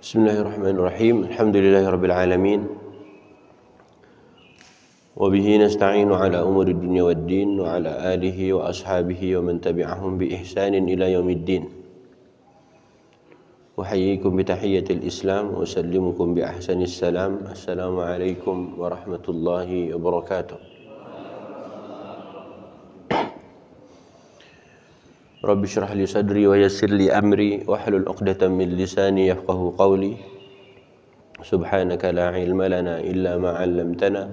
Bismillahirrahmanirrahim. Alhamdulillahirabbil alamin. Wa bihi nasta'inu ala umuri dunya waddin wa ala alihi wa ashabihi wa man tabi'ahum bi ihsanin ila yaumiddin. Uhayyikum bi tahiyyatil Islam wa usallimukum bi ahsanis salam. Assalamu alaikum warahmatullahi wabarakatuh. Rabbi shrah li sadri wa yassir li amri wahlul 'uqdatam min lisani yafqahu qawli. Subhanaka la ilma lana illa ma 'allamtana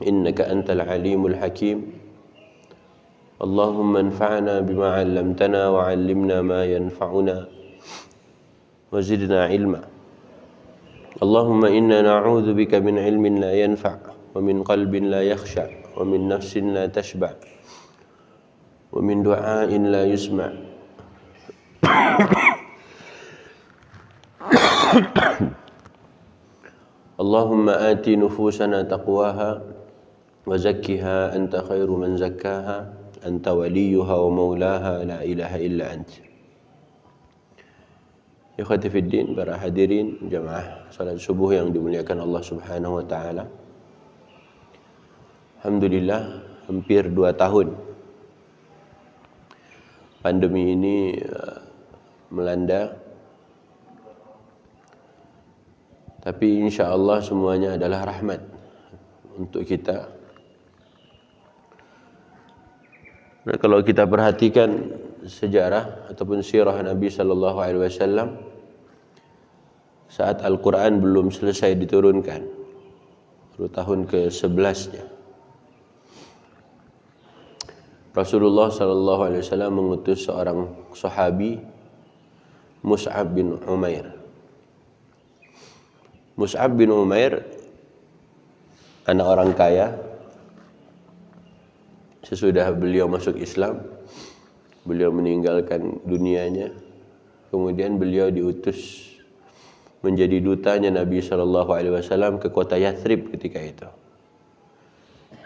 innaka antal alimul hakim. Allahumma anfa'na bima 'allamtana wa 'allimna ma yanfa'una wa zidna ilma. Allahumma inna na'udzu bika min ilmin la yanfa' wa min qalbin la yakhsha' wa min nafsin la tashba' wa min du'ain la yusma'. Allahumma ati nufusana taqwaha wa zakkiha anta khairu man zakkaha anta waliyuha wa maulaha la ilaha illa anta. Ikhwati fid din, para hadirin jamaah salat subuh yang dimuliakan Allah Subhanahu wa taala. Alhamdulillah hampir 2 tahun pandemi ini melanda, tapi insya Allah semuanya adalah rahmat untuk kita. Nah, kalau kita perhatikan sejarah ataupun sirah Nabi sallallahu alaihi wasallam saat Al-Qur'an belum selesai diturunkan, baru tahun ke-11-nya, Rasulullah sallallahu alaihi wasallam mengutus seorang sahabi, Mus'ab bin Umair. Mus'ab bin Umair anak orang kaya. Sesudah beliau masuk Islam, beliau meninggalkan dunianya. Kemudian beliau diutus menjadi dutanya Nabi sallallahu alaihi wasallam ke kota Yathrib ketika itu,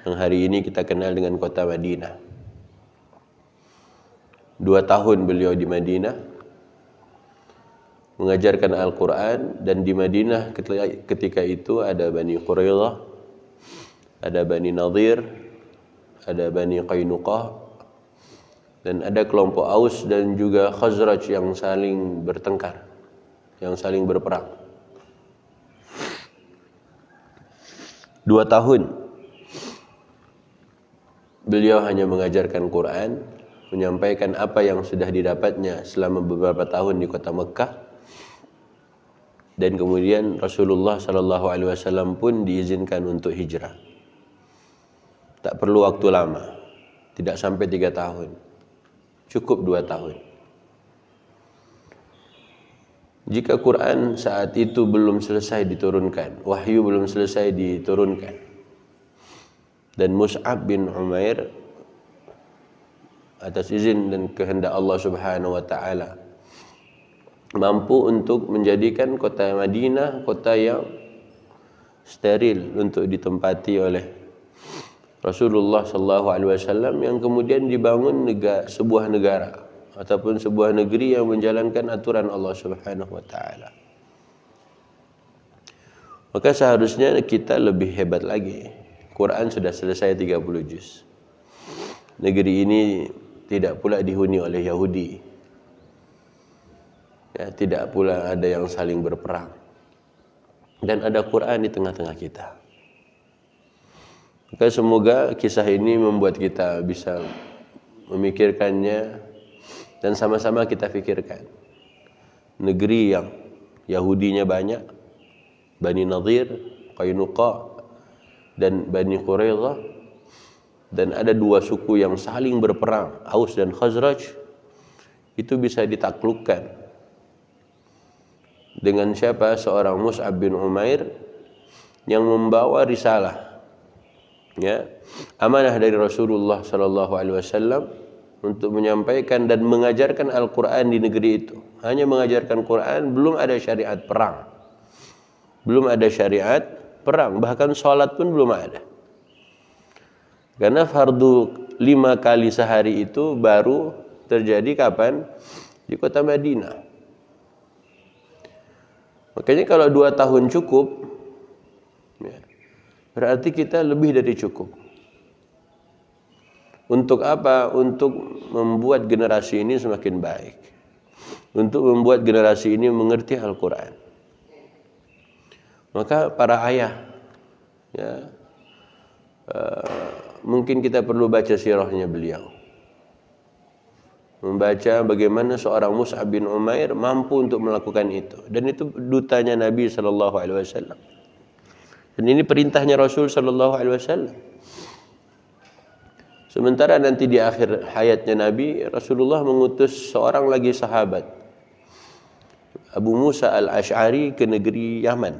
yang hari ini kita kenal dengan kota Madinah. 2 tahun beliau di Madinah mengajarkan Al-Quran, dan di Madinah ketika itu ada Bani Quraidah, ada Bani Nadir, ada Bani Qainuqah, dan ada kelompok Aus dan juga Khazraj yang saling bertengkar, yang saling berperang. 2 tahun beliau hanya mengajarkan Quran, menyampaikan apa yang sudah didapatnya selama beberapa tahun di kota Mekah, dan kemudian Rasulullah sallallahu alaihi wasallam pun diizinkan untuk hijrah. Tak perlu waktu lama, tidak sampai 3 tahun, cukup 2 tahun. Jika Quran saat itu belum selesai diturunkan, wahyu belum selesai diturunkan, dan Mus'ab bin Umair atas izin dan kehendak Allah Subhanahu wa taala mampu untuk menjadikan kota Madinah kota yang steril untuk ditempati oleh Rasulullah sallallahu alaihi wasallam, yang kemudian dibangun sebuah negara ataupun sebuah negeri yang menjalankan aturan Allah Subhanahu wa taala. Maka seharusnya kita lebih hebat lagi. Quran sudah selesai 30 juz. Negeri ini tidak pula dihuni oleh Yahudi. Ya, tidak pula ada yang saling berperang. Dan ada Quran di tengah-tengah kita. Maka semoga kisah ini membuat kita bisa memikirkannya dan sama-sama kita pikirkan. Negeri yang Yahudinya banyak, Bani Nadir, Qainuqa, dan Bani Quraidah, dan ada dua suku yang saling berperang, Aus dan Khazraj, itu bisa ditaklukkan dengan siapa? Seorang Mus'ab bin Umair yang membawa risalah, ya, amanah dari Rasulullah sallallahu alaihi wasallam untuk menyampaikan dan mengajarkan Al-Qur'an di negeri itu. Hanya mengajarkan Quran, belum ada syariat perang. Belum ada syariat perang, bahkan sholat pun belum ada. Karena fardu 5 kali sehari itu baru terjadi kapan? Di kota Madinah. Makanya kalau 2 tahun cukup, ya, berarti kita lebih dari cukup. Untuk apa? Untuk membuat generasi ini semakin baik. Untuk membuat generasi ini mengerti Al-Quran. Maka para ayah, ya, mungkin kita perlu baca sirahnya beliau. Membaca bagaimana seorang Mus'ab bin Umair mampu untuk melakukan itu, dan itu dutanya Nabi sallallahu alaihi wasallam. Dan ini perintahnya Rasul sallallahu alaihi wasallam. Sementara nanti di akhir hayatnya Nabi, Rasulullah mengutus seorang lagi sahabat, Abu Musa al-Ash'ari, ke negeri Yaman.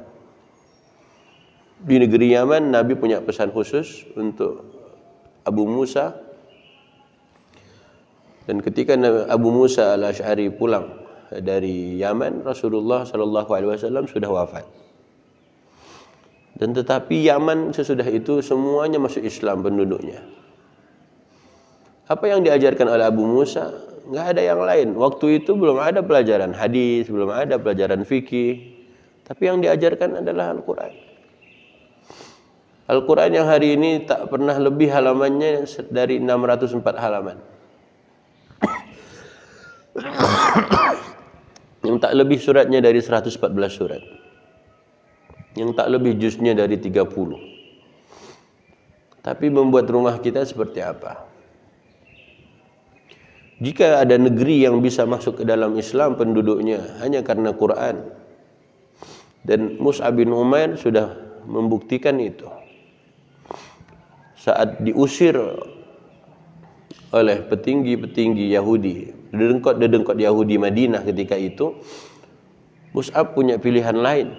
Di negeri Yaman Nabi punya pesan khusus untuk Abu Musa. Dan ketika Abu Musa al-Ash'ari pulang dari Yaman, Rasulullah SAW sudah wafat. Dan tetapi Yaman sesudah itu semuanya masuk Islam penduduknya. Apa yang diajarkan oleh Abu Musa? Nggak ada yang lain. Waktu itu belum ada pelajaran hadis, belum ada pelajaran fikih. Tapi yang diajarkan adalah Al-Quran. Al-Quran yang hari ini tak pernah lebih halamannya dari 604 halaman. Yang tak lebih suratnya dari 114 surat. Yang tak lebih juznya dari 30. Tapi membuat rumah kita seperti apa? Jika ada negeri yang bisa masuk ke dalam Islam penduduknya hanya karena Quran, dan Mus'ab bin Umair sudah membuktikan itu. Saat diusir oleh petinggi-petinggi Yahudi, dedengkot Yahudi Madinah ketika itu, Mus'ab punya pilihan lain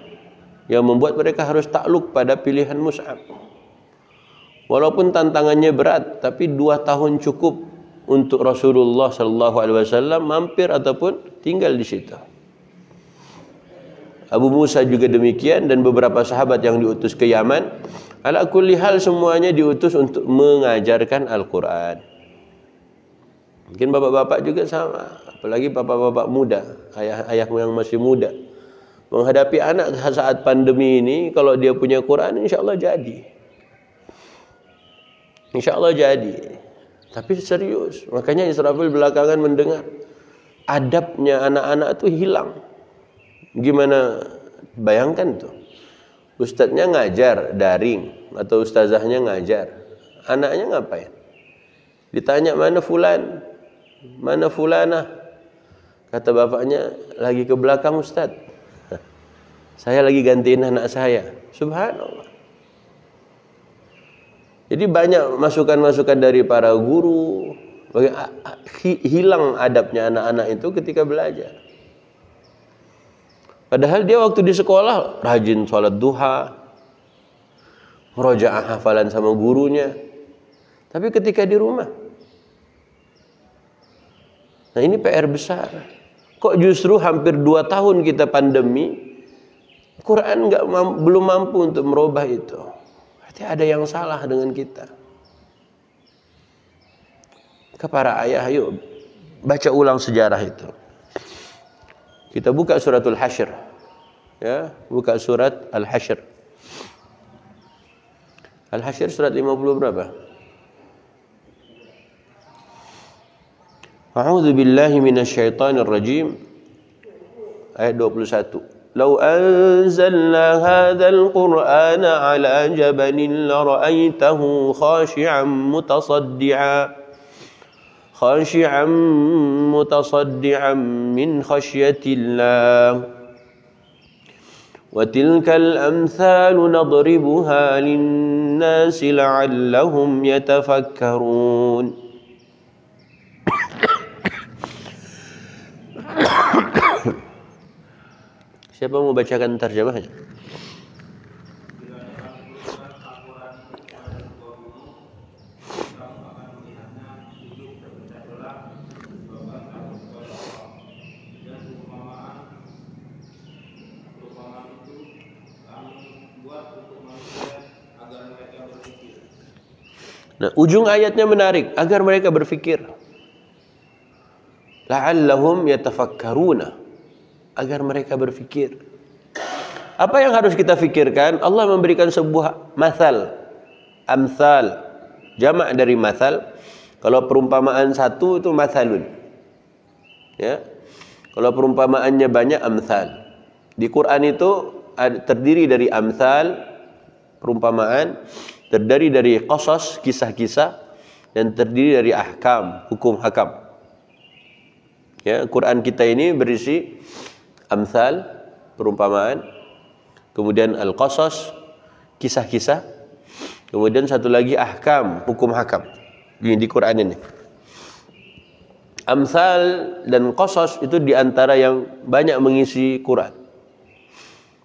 yang membuat mereka harus takluk pada pilihan Mus'ab. Walaupun tantangannya berat, tapi 2 tahun cukup untuk Rasulullah SAW mampir ataupun tinggal di situ. Abu Musa juga demikian, dan beberapa sahabat yang diutus ke Yaman. Ala kulli hal semuanya diutus untuk mengajarkan Al-Quran. Mungkin bapak-bapak juga sama, apalagi bapak-bapak muda, ayah-ayah yang masih muda, menghadapi anak saat pandemi ini. Kalau dia punya Quran, insya Allah jadi. Insya Allah jadi. Tapi serius. Makanya Israfil belakangan mendengar adabnya anak-anak itu hilang. Gimana? Bayangkan tuh, ustadznya ngajar daring atau ustazahnya ngajar, anaknya ngapain? Ditanya mana fulan, mana fulanah, kata bapaknya lagi ke belakang ustadz, saya lagi gantiin anak saya. Subhanallah. Jadi banyak masukan-masukan dari para guru, hilang adabnya anak-anak itu ketika belajar. Padahal dia waktu di sekolah rajin sholat duha, murojaah hafalan sama gurunya. Tapi ketika di rumah, nah ini PR besar. Kok justru hampir 2 tahun kita pandemi, Quran belum mampu untuk merubah itu. Berarti ada yang salah dengan kita. Ke para ayah, yuk baca ulang sejarah itu. Kita buka suratul Hasyr. Ya, buka surat Al-Hasyr. Al-Hasyr surat 50 berapa? A'udzu billahi minasyaitonir rajim. ayat 21. Lau anzalna hadzal Qur'ana ala jabalin la ra'aitahu khashi'an mutasaddian min khasyatillah. Wa tilkal amthalu nadribuha lin-nasi la'allahum yatafakkarun. Siapa mau bacakan terjemahnya? Nah, ujung ayatnya menarik, agar mereka berfikir. La'allahum yatafakkaruna, agar mereka berfikir. Apa yang harus kita fikirkan? Allah memberikan sebuah mathal, amsal, jamak dari mathal. Kalau perumpamaan satu itu mathalun, ya. Kalau perumpamaannya banyak, amsal. Di Quran itu terdiri dari amsal, perumpamaan, terdiri dari qasas, kisah-kisah, dan terdiri dari ahkam, hukum hakam. Ya, Quran kita ini berisi amsal, perumpamaan, kemudian al-qasas, kisah-kisah, kemudian satu lagi ahkam, hukum hakam. Ini di Quran ini. Amsal dan qasas itu diantara yang banyak mengisi Quran.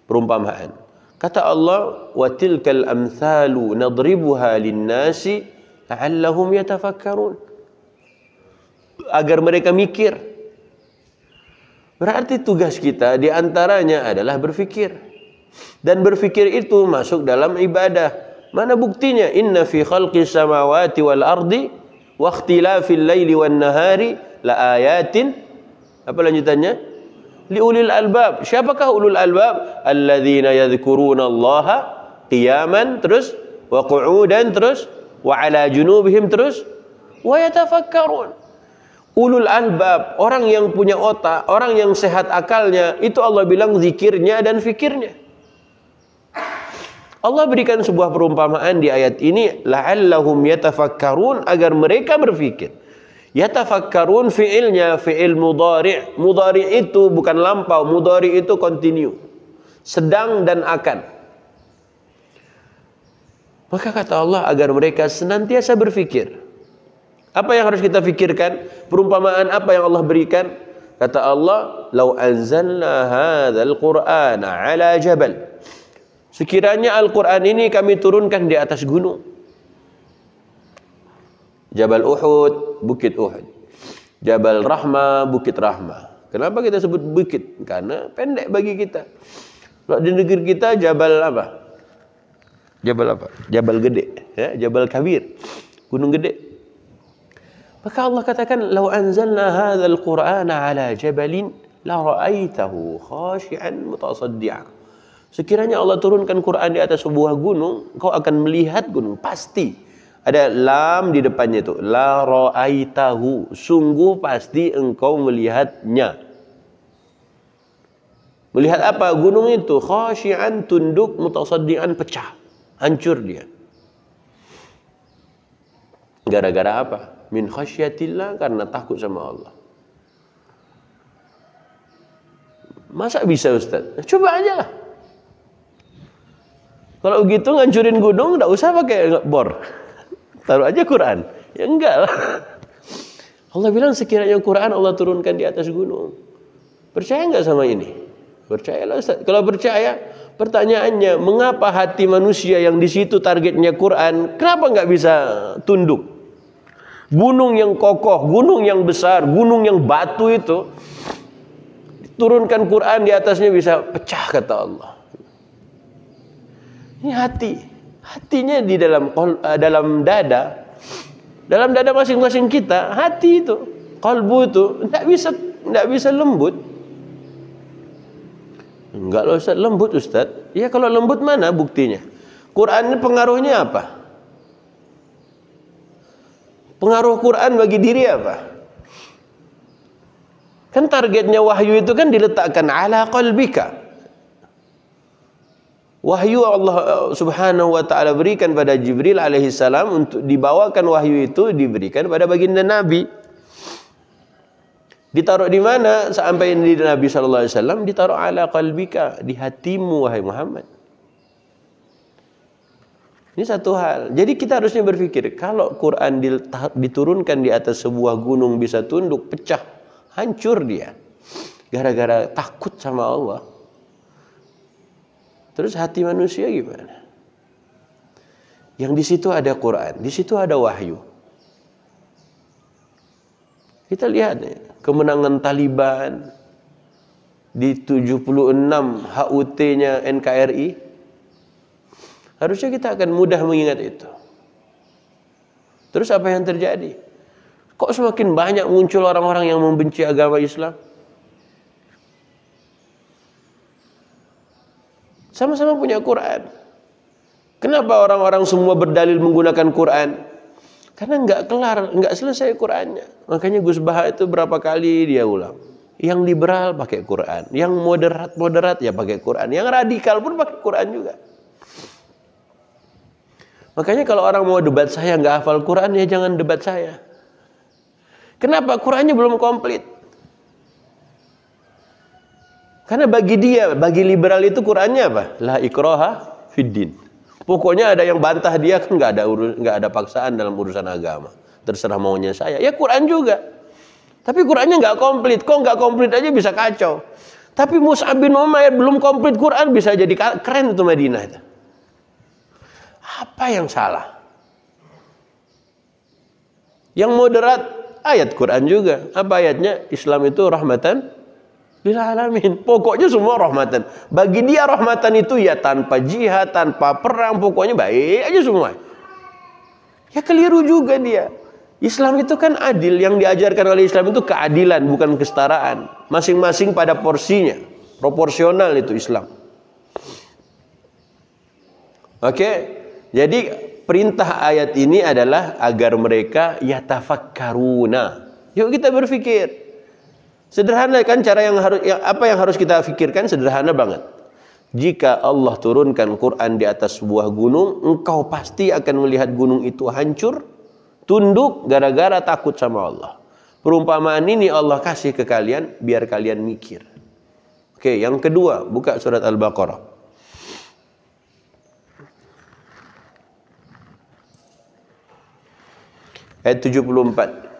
Perumpamaan. Kata Allah, wa tilkal amsalu nadribuha lin-nasi la'allahum yatafakkarun. Agar mereka mikir. Berarti tugas kita diantaranya adalah berfikir. Dan berfikir itu masuk dalam ibadah. Mana buktinya? Inna fi khalqis samawati wal ardi wa ikhtilafil laili wan nahari la ayatin. Apa lanjutannya? Liulil albab. Siapakah ulul albab? Alladzina yadhkuruna Allaha qiyaman, terus wa qu'udan, terus wa ala junubihim, terus wa yatafakkarun. Ulul albab, orang yang punya otak, orang yang sehat akalnya, itu Allah bilang zikirnya dan fikirnya. Allah berikan sebuah perumpamaan di ayat ini, la'allahum yatafakkarun, agar mereka berfikir. Yatafakkarun fi'ilnya fi'il mudhari'. Mudhari' itu bukan lampau, mudhari' itu continue, sedang dan akan. Maka kata Allah agar mereka senantiasa berfikir. Apa yang harus kita fikirkan? Perumpamaan apa yang Allah berikan? Kata Allah, "Lau anzalna hadzal Qur'ana 'ala jabal." Sekiranya Al-Qur'an ini kami turunkan di atas gunung. Jabal Uhud, Bukit Uhud. Jabal Rahmah, Bukit Rahmah. Kenapa kita sebut bukit? Karena pendek bagi kita. Kalau di negeri kita Jabal apa? Jabal apa? Jabal Gede, ya, Jabal Kabir. Gunung gede. Maka Allah katakan, "Lau anzalna hadzal Qur'ana 'ala jabalin la ra'aitahu khashi'an mutasaddian." Sekiranya Allah turunkan Quran di atas sebuah gunung, kau akan melihat gunung, pasti. Ada lam di depannya itu, la ra'aitahu, sungguh pasti engkau melihatnya. Melihat apa? Gunung itu khashi'an, tunduk, mutasaddian, pecah, hancur dia. Gara-gara apa? Min khasyatillah, karena takut sama Allah. Masa bisa Ustaz? Coba aja lah. Kalau begitu ngancurin gunung, enggak usah pakai bor. Taruh aja Quran. Ya enggak lah. Allah bilang sekiranya Quran Allah turunkan di atas gunung. Percaya enggak sama ini? Percayalah Ustaz. Kalau percaya, pertanyaannya, mengapa hati manusia yang di situ targetnya Quran, kenapa enggak bisa tunduk? Gunung yang kokoh, gunung yang besar, gunung yang batu itu, turunkan Quran di atasnya bisa pecah, kata Allah. Ini hati. Hatinya di dalam dada masing-masing kita, hati itu, kalbu itu, tidak bisa lembut. Enggak loh Ustaz, lembut Ustaz. Ya kalau lembut mana buktinya? Quran ini pengaruhnya apa? Pengaruh Quran bagi diri apa? Kan targetnya wahyu itu kan diletakkan ala qalbika. Wahyu Allah Subhanahu wa taala berikan pada Jibril alaihi salam, untuk dibawakan wahyu itu diberikan pada baginda Nabi. Ditaruh di mana sampai di Nabi sallallahu alaihi wasallam? Ditaruh ala qalbika, di hatimu wahai Muhammad. Ini satu hal. Jadi kita harusnya berpikir, kalau Quran diturunkan di atas sebuah gunung bisa tunduk, pecah, hancur dia, gara-gara takut sama Allah. Terus hati manusia gimana? Yang di situ ada Quran, di situ ada wahyu. Kita lihat nih, kemenangan Taliban di 76 HUT-nya NKRI. Harusnya kita akan mudah mengingat itu. Terus apa yang terjadi? Kok semakin banyak muncul orang-orang yang membenci agama Islam? Sama-sama punya Quran. Kenapa orang-orang semua berdalil menggunakan Quran? Karena nggak kelar, nggak selesai Qurannya. Makanya Gus Baha itu berapa kali dia ulang. Yang liberal pakai Quran, yang moderat ya pakai Quran, yang radikal pun pakai Quran juga. Makanya kalau orang mau debat saya nggak hafal Quran, ya jangan debat saya. Kenapa? Qurannya belum komplit. Karena bagi dia, bagi liberal itu Qurannya apa? La ikraha fiddin. Pokoknya ada yang bantah dia, kan nggak ada paksaan dalam urusan agama. Terserah maunya saya. Ya Quran juga. Tapi Qurannya nggak komplit. Kok nggak komplit aja bisa kacau. Tapi Mus'ab bin Umair belum komplit Quran bisa jadi keren itu Madinah itu. Apa yang salah? Yang moderat ayat Quran juga. Apa ayatnya? Islam itu rahmatan lil alamin. Pokoknya semua rahmatan. Bagi dia rahmatan itu ya tanpa jihad, tanpa perang, pokoknya baik aja semua. Ya keliru juga dia. Islam itu kan adil. Yang diajarkan oleh Islam itu keadilan, bukan kesetaraan. Masing-masing pada porsinya. Proporsional itu Islam. Oke. Jadi perintah ayat ini adalah agar mereka yatafakkaruna. Yuk kita berpikir. Sederhana kan cara apa yang harus kita pikirkan, sederhana banget. Jika Allah turunkan Quran di atas sebuah gunung, engkau pasti akan melihat gunung itu hancur, tunduk gara-gara takut sama Allah. Perumpamaan ini Allah kasih ke kalian biar kalian mikir. Oke, yang kedua, buka surat Al-Baqarah. Ayat 74.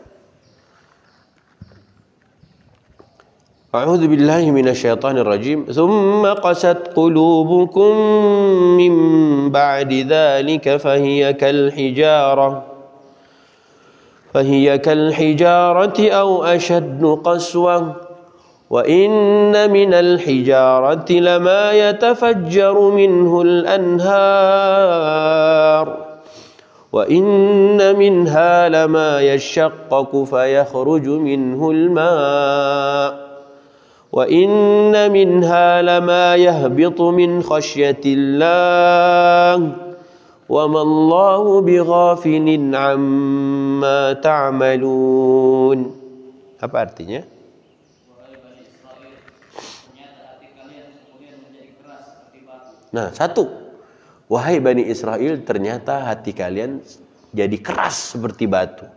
A'udzu billahi minasyaitonir rajim. Tsumma qasat qulubukum min ba'di dzalika fahiya kal hijarati aw ashaddu qaswah. Wa inna minal hijarati lama yatafajjaru minhul anhar. وَإِنَّ مِنْهَا لَمَا يَشَّقَّقُ فَيَخْرُجُ مِنْهُ الْمَاءُ وَإِنَّ مِنْهَا لَمَا يَهْبِطُ مِنْ خَشْيَةِ اللَّهِ وَمَا اللَّهُ بِغَافِلٍ عَمَّا تَعْمَلُونَ. Apa artinya? Nah, satu. Wahai Bani Israel, ternyata hati kalian jadi keras seperti batu.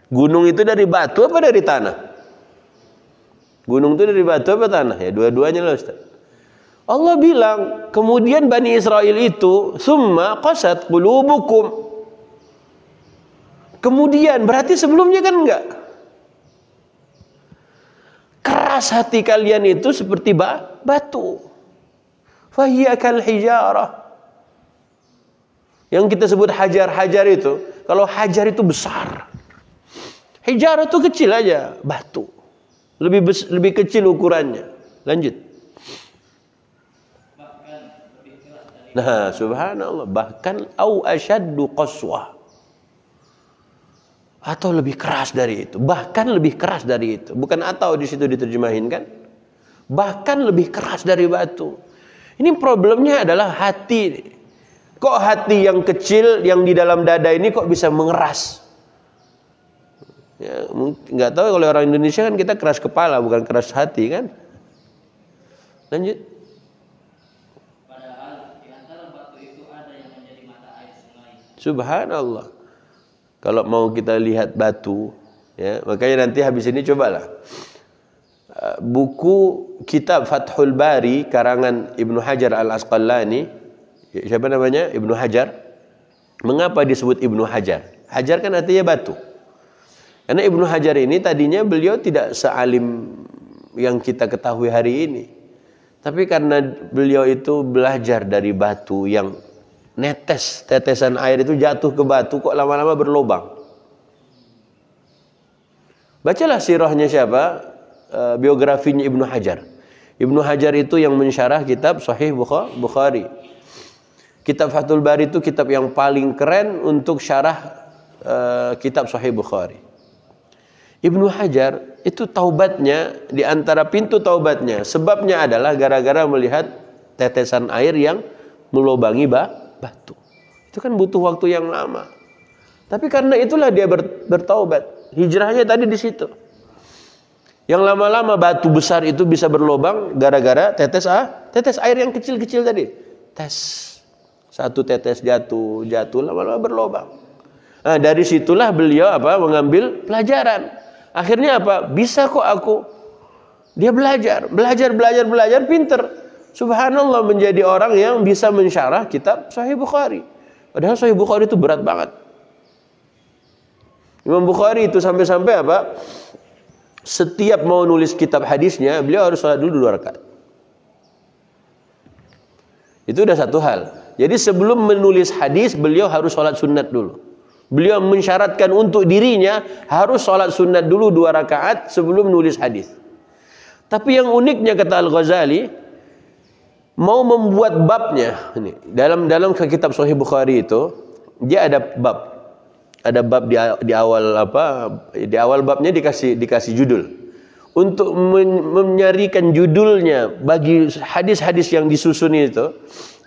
Gunung itu dari batu apa dari tanah? Gunung itu dari batu apa tanah? Ya dua-duanya lah Ustaz. Allah bilang, kemudian Bani Israel itu summa qasat qulubukum. Kemudian, berarti sebelumnya kan enggak. Keras hati kalian itu seperti batu. Fahiya kal hijarah. Yang kita sebut hajar-hajar itu, kalau hajar itu besar. Hijarah itu kecil aja, batu. Lebih kecil ukurannya. Lanjut. Nah, subhanallah, bahkan au asyaddu qaswah. Atau lebih keras dari itu. Bahkan lebih keras dari itu. Bukan atau di situ diterjemahin kan? Bahkan lebih keras dari batu. Ini problemnya adalah hati. Kok hati yang kecil yang di dalam dada ini kok bisa mengeras? Ya, nggak tahu kalau orang Indonesia kan kita keras kepala bukan keras hati kan. Lanjut. Padahal di antara batu itu ada yang menjadi mata air sungai. Subhanallah. Kalau mau kita lihat batu, ya, makanya nanti habis ini cobalah. Buku kitab Fathul Bari karangan Ibnu Hajar Al-Asqalani, siapa namanya? Ibnu Hajar. Mengapa disebut Ibnu Hajar? Hajar kan artinya batu. Karena Ibnu Hajar ini tadinya beliau tidak sealim yang kita ketahui hari ini. Tapi karena beliau itu belajar dari batu yang tetesan air itu jatuh ke batu kok lama-lama berlobang. Bacalah sirahnya siapa? Biografinya Ibnu Hajar. Ibnu Hajar itu yang mensyarah kitab Sahih Bukhari. Kitab Fathul Bari itu kitab yang paling keren untuk syarah kitab Sahih Bukhari. Ibnu Hajar itu taubatnya, di antara pintu taubatnya, sebabnya adalah gara-gara melihat tetesan air yang melubangi batu. Itu kan butuh waktu yang lama. Tapi karena itulah dia bertaubat. Hijrahnya tadi di situ. Yang lama-lama batu besar itu bisa berlubang gara-gara tetes air yang kecil-kecil tadi. Satu tetes jatuh lama-lama berlubang. Nah, dari situlah beliau mengambil pelajaran. Akhirnya bisa kok aku. Dia belajar, pinter. Subhanallah menjadi orang yang bisa mensyarah kitab Sahih Bukhari. Padahal Sahih Bukhari itu berat banget. Imam Bukhari itu sampai-sampai setiap mau nulis kitab hadisnya, beliau harus sholat dulu 2 rakaat. Itu udah satu hal. Jadi sebelum menulis hadis, beliau harus sholat sunat dulu. Beliau mensyaratkan untuk dirinya harus sholat sunat dulu 2 rakaat sebelum nulis hadis. Tapi yang uniknya kata Al-Ghazali, mau membuat babnya ini dalam kitab Sahih Bukhari itu dia ada bab. Ada bab di awal babnya dikasih judul. Untuk menyarikan judulnya bagi hadis-hadis yang disusun itu,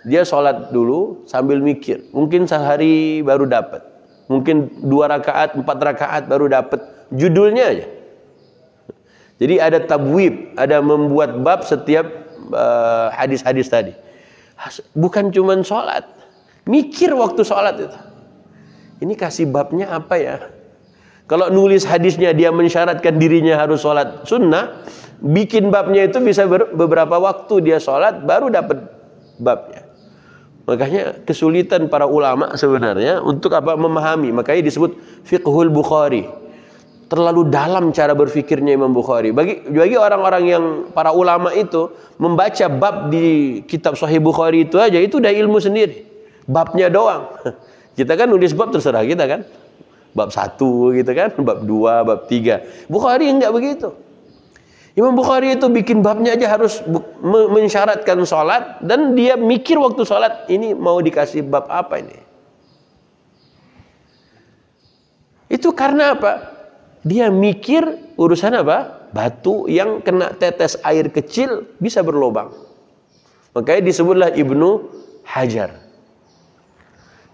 dia sholat dulu sambil mikir. Mungkin sehari baru dapat. Mungkin 2 rakaat, 4 rakaat baru dapat judulnya aja. Jadi ada tabwib, ada membuat bab setiap hadis-hadis tadi. Bukan cuman sholat, mikir waktu sholat itu. Ini kasih babnya apa ya? Kalau nulis hadisnya dia mensyaratkan dirinya harus sholat sunnah, bikin babnya itu bisa beberapa waktu dia sholat baru dapat babnya. Makanya kesulitan para ulama sebenarnya untuk memahami. Makanya disebut fiqhul Bukhari. Terlalu dalam cara berfikirnya Imam Bukhari. Bagi orang-orang yang para ulama itu membaca bab di kitab Sahih Bukhari itu aja itu udah ilmu sendiri. Babnya doang. Kita kan nulis bab terserah kita kan. Bab 1 gitu kan, bab 2, bab 3. Bukhari enggak begitu. Imam Bukhari itu bikin babnya aja harus mensyaratkan sholat, dan dia mikir waktu sholat ini mau dikasih bab apa ini. Itu karena apa? Dia mikir urusan batu yang kena tetes air kecil bisa berlubang. Makanya disebutlah Ibnu Hajar.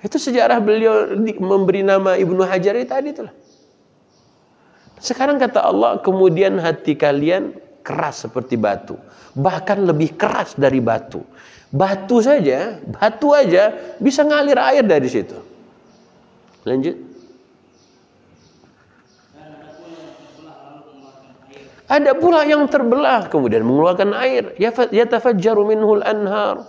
Itu sejarah beliau memberi nama Ibnu Hajar itu tadi itulah. Sekarang kata Allah, kemudian hati kalian keras seperti batu, bahkan lebih keras dari batu. Batu aja bisa ngalir air dari situ. Lanjut. Ada pula yang terbelah kemudian mengeluarkan air. Yatafajjaru minhul anhar.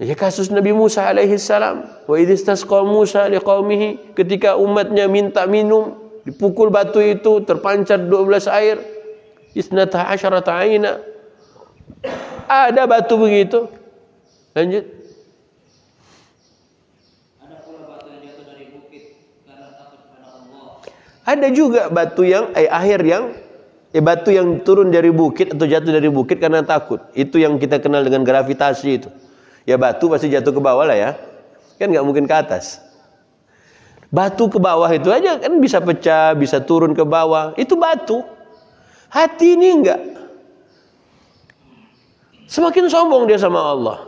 Ya kasus Nabi Musa alaihi salam. Wa idh istasqa Musa liqaumihi, ketika umatnya minta minum, dipukul batu itu terpancar 12 air. Isnata asyarata aina. Ada batu begitu. Lanjut. Ada pula batu yang jatuh dari bukit karena takut kepada Allah. Ada juga batu yang batu yang turun dari bukit atau jatuh dari bukit karena takut. Itu yang kita kenal dengan gravitasi itu. Ya batu pasti jatuh ke bawah lah ya. Kan nggak mungkin ke atas. Batu ke bawah itu aja kan bisa pecah, bisa turun ke bawah. Itu batu. Hati ini enggak. Semakin sombong dia sama Allah.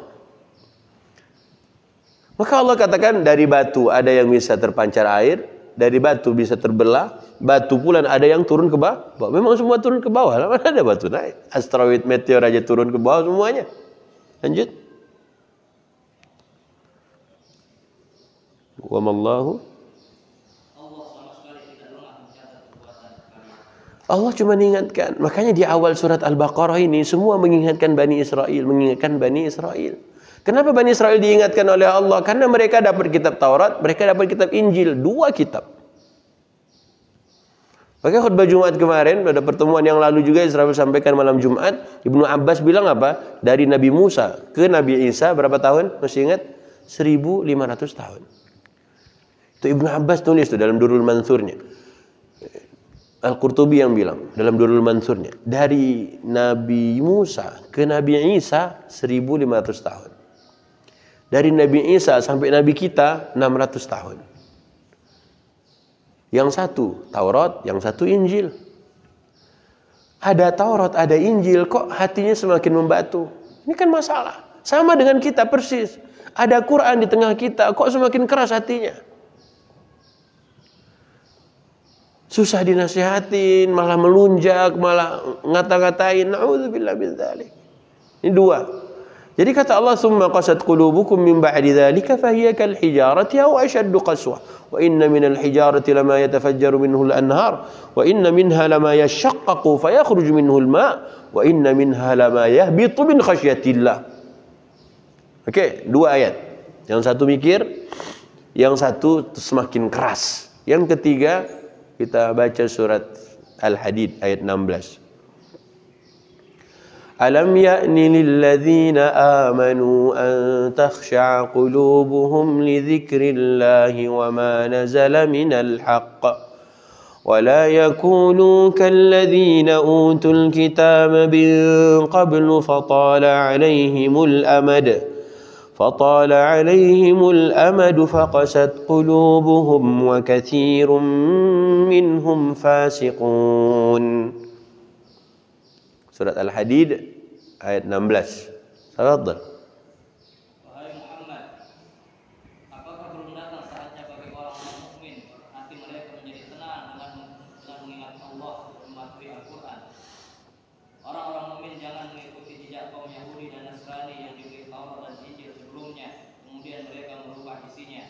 Maka Allah katakan dari batu ada yang bisa terpancar air, dari batu bisa terbelah, batu pula ada yang turun ke bawah. Memang semua turun ke bawah, mana ada batu naik. Asteroid, meteor aja turun ke bawah semuanya. Lanjut. Wa mallahu, Allah cuma mengingatkan. Makanya di awal surat Al-Baqarah ini semua mengingatkan Bani Israel, mengingatkan Bani Israel. Kenapa Bani Israel diingatkan oleh Allah? Karena mereka dapat kitab Taurat, mereka dapat kitab Injil, 2 kitab. Maka khutbah Jumat kemarin, pada pertemuan yang lalu juga Israel sampaikan malam Jumat, Ibnu Abbas bilang apa? Dari Nabi Musa ke Nabi Isa berapa tahun? Masih ingat? 1500 tahun. Itu Ibnu Abbas tulis itu dalam Durrul Mansurnya. Al-Qurtubi yang bilang dalam Durrul Mansurnya, dari Nabi Musa ke Nabi Isa 1500 tahun. Dari Nabi Isa sampai Nabi kita 600 tahun. Yang satu Taurat, yang satu Injil. Ada Taurat, ada Injil, kok hatinya semakin membatu? Ini kan masalah. Sama dengan kita persis. Ada Quran di tengah kita, kok semakin keras hatinya? Susah dinasihatin, malah melunjak, malah ngata-ngatain. Na'udzubillah min dzalik. Ini 2. Jadi kata Allah, "Tsumma qasat qulubukum min ba'di dzalika fahiya kal hijarati aw ashaddu qaswa. Wa inna minal hijarati lama yatafajjaru minhu al-anhar, wa inna minha lama yashaqqaqu fayakhruju minhu al-ma', wa inna minha lama yahbitu min khasyatillah." Oke, 2 ayat. Yang satu mikir, yang satu semakin keras. Yang ketiga kita baca surat Al-Hadid ayat 16. Alam ya'ni lilladzina amanu an takhsha'a qulubuhum li dzikrillahi wa ma nazala minal haqq wa la yakunu kalladzina utul kitaba min qablu fatala 'alaihimul amad faqasat qulubuhum wa katsirun minhum fasiqun. Surat Al-Hadid ayat 16. Tafadhal. Wahai Muhammad, apakah belum datang saatnya bagi orang-orang mukmin hati mereka menjadi tenang dengan mengingat Allah dan mematuhi Al-Quran? Orang-orang mukmin jangan mengikuti jejak kaum Yahudi dan Nasrani yang diberi Taurat dan Injil sebelumnya, kemudian mereka merubah isinya.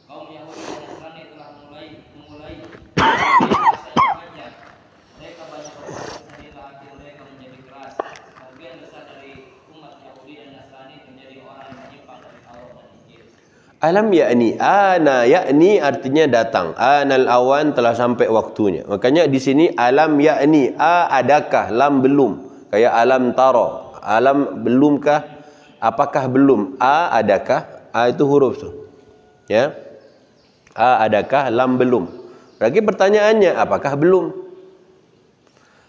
Kaum Yahudi dan Nasrani telah mulai mereka banyak berbuat sehingga hati mereka menjadi keras. Sebagian besar dari umat Yahudi dan Nasrani menjadi orang yang menyimpang dari Taurat dan Injil. Alam ya'ni, ana ya'ni artinya datang. Anal awan telah sampai waktunya. Makanya di sini alam ya'ni, adakah, lam belum. Kayak alam taro, alam belumkah, apakah belum, adakah, itu huruf tuh. Ya. Adakah, lam belum. Lagi pertanyaannya, apakah belum?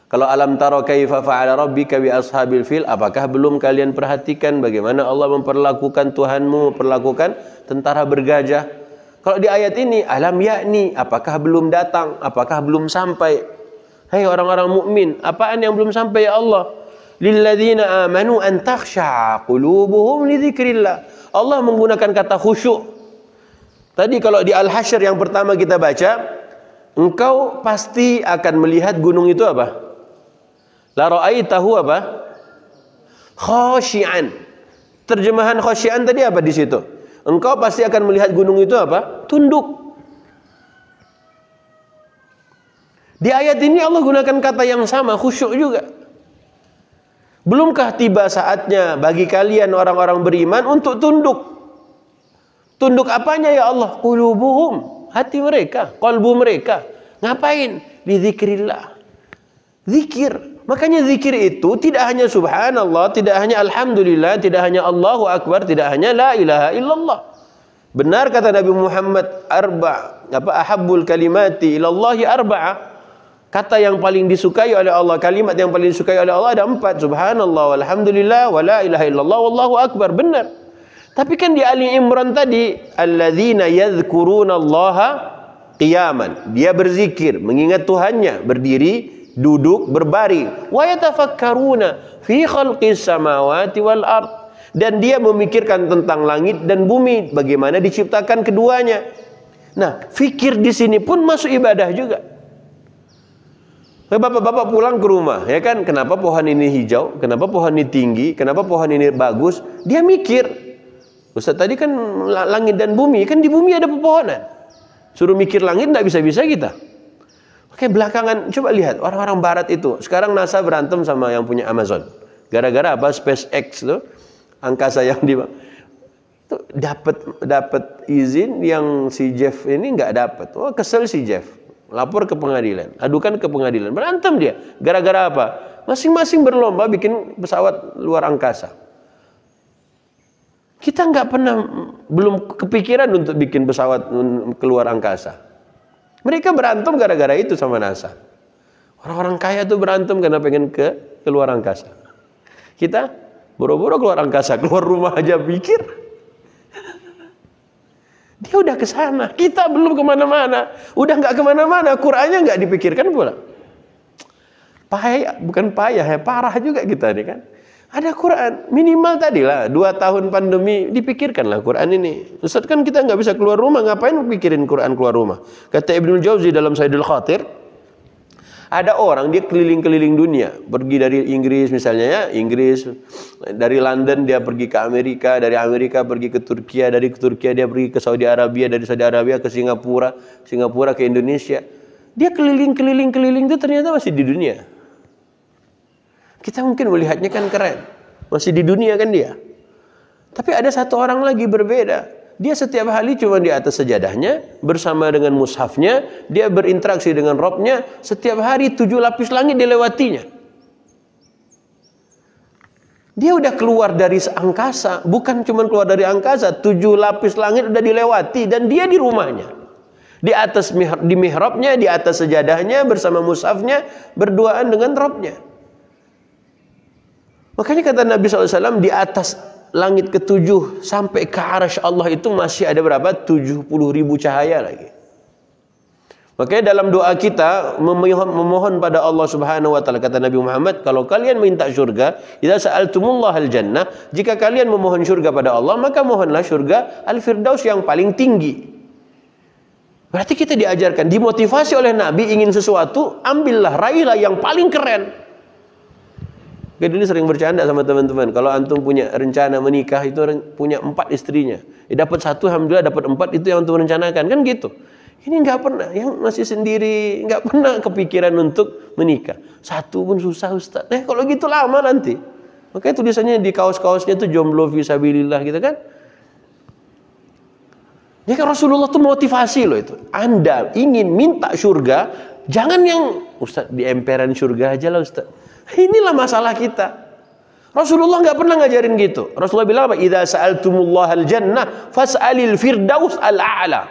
Kalau alam taro kaifa fa'ala rabbika bi ashabil fil, apakah belum kalian perhatikan bagaimana Allah memperlakukan Tuhanmu, memperlakukan tentara bergajah? Kalau di ayat ini alam yakni, apakah belum datang, apakah belum sampai? Hai orang-orang mukmin, apaan yang belum sampai ya Allah? Lilladzina amanu an takhsha'a qulubuhum li dzikrillah. Allah menggunakan kata khusyuk. Tadi kalau di Al-Hasyr yang pertama kita baca, engkau pasti akan melihat gunung itu apa? La ra'aitahu apa? Khashi'an. Terjemahan khashi'an tadi apa di situ? Engkau pasti akan melihat gunung itu apa? Tunduk. Di ayat ini Allah gunakan kata yang sama, khusyuk juga. Belumkah tiba saatnya bagi kalian orang-orang beriman untuk tunduk? Tunduk apanya ya Allah? Qulubuhum, hati mereka, qalbu mereka. Ngapain? Di dzikrillah. Zikir. Makanya zikir itu tidak hanya subhanallah, tidak hanya alhamdulillah, tidak hanya Allahu akbar, tidak hanya la ilaha illallah. Benar kata Nabi Muhammad, ahabbul kalimati ilallahi arba'ah. Kata yang paling disukai oleh Allah, kalimat yang paling disukai oleh Allah ada 4. Subhanallah, walhamdulillah, wa la ilaha illallah, wallahu akbar. Benar. Tapi kan di Ali Imran tadi, alladzina yadhkurunallaha qiyaman. Dia berzikir, mengingat Tuhannya, berdiri, duduk, berbaring. Wa yatafakkaruna fi khalqis samawati wal ard. Dan dia memikirkan tentang langit dan bumi, bagaimana diciptakan keduanya. Nah, fikir di sini pun masuk ibadah juga. Bapak-bapak pulang ke rumah, ya kan? Kenapa pohon ini hijau? Kenapa pohon ini tinggi? Kenapa pohon ini bagus? Dia mikir. Ustaz tadi kan langit dan bumi, kan di bumi ada pepohonan. Suruh mikir langit tidak bisa-bisa kita. Oke, belakangan coba lihat orang-orang barat itu. Sekarang NASA berantem sama yang punya Amazon. Gara-gara apa? SpaceX itu, angkasa yang di dapat izin yang si Jeff ini nggak dapat. Oh, kesel si Jeff. Lapor ke pengadilan, adukan ke pengadilan. Berantem dia. Gara-gara apa? Masing-masing berlomba bikin pesawat luar angkasa. Kita nggak pernah, belum kepikiran untuk bikin pesawat keluar angkasa. Mereka berantem gara-gara itu sama NASA. Orang-orang kaya tuh berantem karena pengen ke luar angkasa. Kita boro-boro keluar angkasa, keluar rumah aja pikir. Dia udah ke sana, kita belum kemana-mana. Udah nggak kemana-mana, Qur'annya nggak dipikirkan pula. Payah, bukan payah ya, parah juga kita nih kan. Ada Quran, minimal tadi lah 2 tahun pandemi dipikirkanlah Quran ini. Ustaz kan kita nggak bisa keluar rumah, ngapain pikirin Quran keluar rumah? Kata Ibnul Jauzi dalam Saidul Khatir, ada orang dia keliling-keliling dunia, pergi dari Inggris misalnya ya, Inggris, dari London dia pergi ke Amerika, dari Amerika pergi ke Turki, dari Turki dia pergi ke Saudi Arabia, dari Saudi Arabia ke Singapura, Singapura ke Indonesia. Dia keliling-keliling itu ternyata masih di dunia. Kita mungkin melihatnya kan keren, masih di dunia kan dia. Tapi ada satu orang lagi berbeda. Dia setiap hari cuma di atas sejadahnya, bersama dengan mushafnya, dia berinteraksi dengan Robnya, setiap hari 7 lapis langit dilewatinya. Dia udah keluar dari angkasa, bukan cuma keluar dari angkasa, 7 lapis langit udah dilewati, dan dia di rumahnya. Di atas di mihrabnya, di atas sejadahnya, bersama mushafnya, berduaan dengan Robnya. Makanya kata Nabi SAW, di atas langit ke-7 sampai ke arasy Allah itu masih ada berapa? 70.000 cahaya lagi. Makanya dalam doa kita memohon pada Allah Subhanahu wa taala, kata Nabi Muhammad, kalau kalian minta surga, idza sa'altumullah al-jannah, jika kalian memohon surga pada Allah, maka mohonlah surga al-firdaus yang paling tinggi. Berarti kita diajarkan, dimotivasi oleh Nabi ingin sesuatu, ambillah, raihlah yang paling keren. Saya dulu sering bercanda sama teman-teman, kalau antum punya rencana menikah itu punya 4 istrinya, dapat 1 alhamdulillah, dapat 4 itu yang antum rencanakan, kan gitu. Ini nggak pernah, yang masih sendiri nggak pernah kepikiran untuk menikah. 1 pun susah Ustaz. Kalau gitu lama nanti. Makanya tulisannya di kaos-kaosnya itu jomblo fisabilillah gitu kan. Ya kan Rasulullah tuh motivasi loh itu. Anda ingin minta surga, jangan yang Ustaz di emperan surga aja lah Ustaz. Inilah masalah kita. Rasulullah nggak pernah ngajarin gitu. Rasulullah bilang apa? Idza sa'altumullahal jannah fas'alil firdaus al-a'la.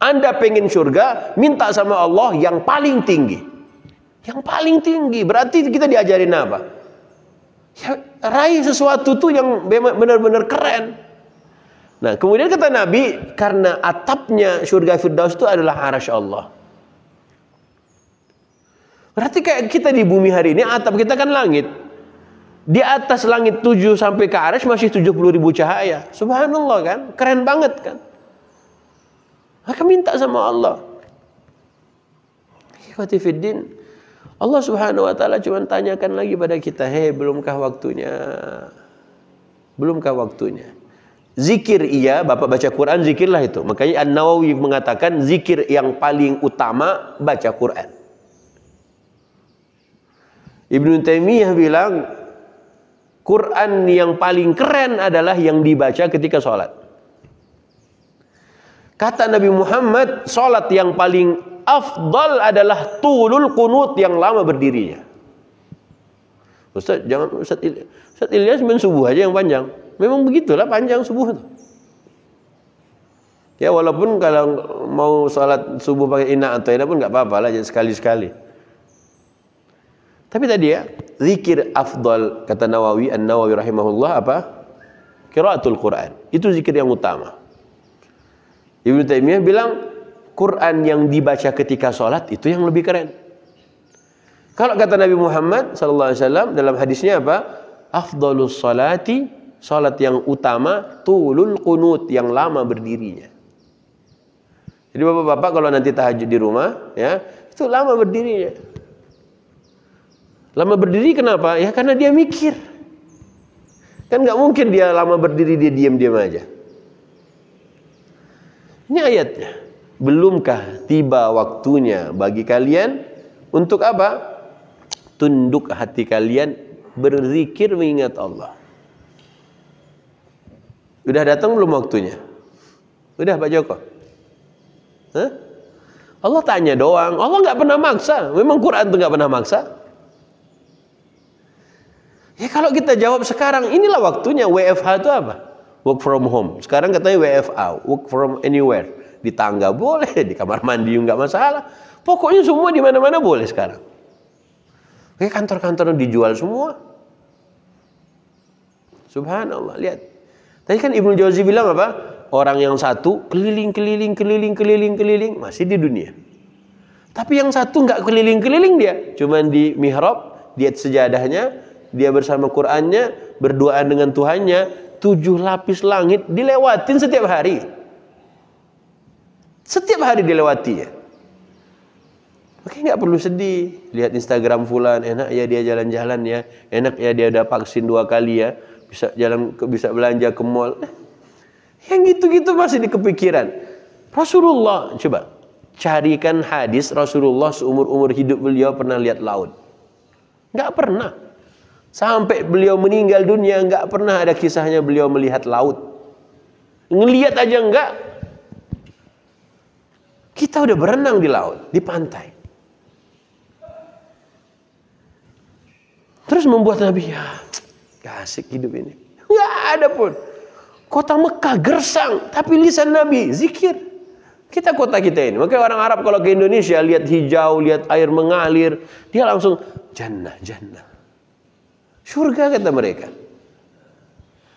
Anda pengen surga, minta sama Allah yang paling tinggi. Yang paling tinggi. Berarti kita diajarin apa? Ya, raih sesuatu tuh yang benar-benar keren. Nah, kemudian kata Nabi, karena atapnya surga firdaus itu adalah arasy Allah. Berarti kayak kita di bumi hari ini, atap kita kan langit. Di atas langit 7 sampai ke arasy masih 70.000 cahaya. Subhanallah kan, keren banget kan. Maka minta sama Allah. Ikhwati fiddin, Allah Subhanahu wa taala cuma tanyakan lagi pada kita, "Hei, belumkah waktunya?" Belumkah waktunya? Zikir iya, Bapak baca Quran, zikirlah itu. Makanya An-Nawawi mengatakan zikir yang paling utama baca Quran. Ibnu Taimiyah bilang Quran yang paling keren adalah yang dibaca ketika sholat. Kata Nabi Muhammad, sholat yang paling afdal adalah tulul qunut, yang lama berdirinya. Ustaz, jangan Ustaz Ilyas main subuh aja yang panjang. Memang begitulah panjang subuh itu. Ya walaupun kalau mau sholat subuh pakai inna atau ina pun nggak apa-apa lah, sekali-sekali. Tapi tadi ya, zikir afdal, kata Nawawi, An-Nawawi rahimahullah apa? Qiraatul Quran. Itu zikir yang utama. Ibnu Taimiyah bilang, Quran yang dibaca ketika sholat itu yang lebih keren. Kalau kata Nabi Muhammad SAW dalam hadisnya apa? Afdalus salati, salat yang utama, tulul qunut, yang lama berdirinya. Jadi bapak-bapak kalau nanti tahajud di rumah, ya, itu lama berdirinya. Lama berdiri kenapa? Ya karena dia mikir. Kan nggak mungkin dia lama berdiri dia diam-diam aja. Ini ayatnya. Belumkah tiba waktunya bagi kalian untuk apa? Tunduk hati kalian berzikir mengingat Allah. Udah datang belum waktunya? Udah Pak Joko? Hah? Allah tanya doang. Allah nggak pernah maksa. Memang Quran tuh nggak pernah maksa. Ya kalau kita jawab sekarang, inilah waktunya. WFH itu apa? Work from home. Sekarang katanya WFA, work from anywhere. Di tangga boleh, di kamar mandi nggak masalah. Pokoknya semua di mana-mana boleh sekarang. Kayak kantor-kantor dijual semua. Subhanallah, lihat. Tadi kan Ibnu Jauzi bilang apa? Orang yang satu keliling masih di dunia. Tapi yang satu nggak keliling-keliling dia, cuman di mihrab, di sejadahnya, dia bersama Qur'annya, berdoa dengan Tuhannya, 7 lapis langit dilewatin setiap hari. Setiap hari dilewati ya. Oke, nggak perlu sedih. Lihat Instagram fulan, enak ya dia jalan-jalan ya, enak ya dia udah vaksin 2 kali ya, bisa belanja ke mall. Yang gitu-gitu masih di kepikiran. Rasulullah, coba carikan hadis Rasulullah seumur-umur hidup beliau pernah lihat laut. Nggak pernah. Sampai beliau meninggal dunia nggak pernah ada kisahnya beliau melihat laut. Ngelihat aja enggak. Kita udah berenang di laut, di pantai. Terus membuat Nabi, ya gak asik hidup ini. Nggak ada pun. Kota Mekah gersang, tapi lisan Nabi zikir. Kita kota kita ini. Makanya orang Arab kalau ke Indonesia lihat hijau, lihat air mengalir, dia langsung jannah, jannah. Surga kata mereka.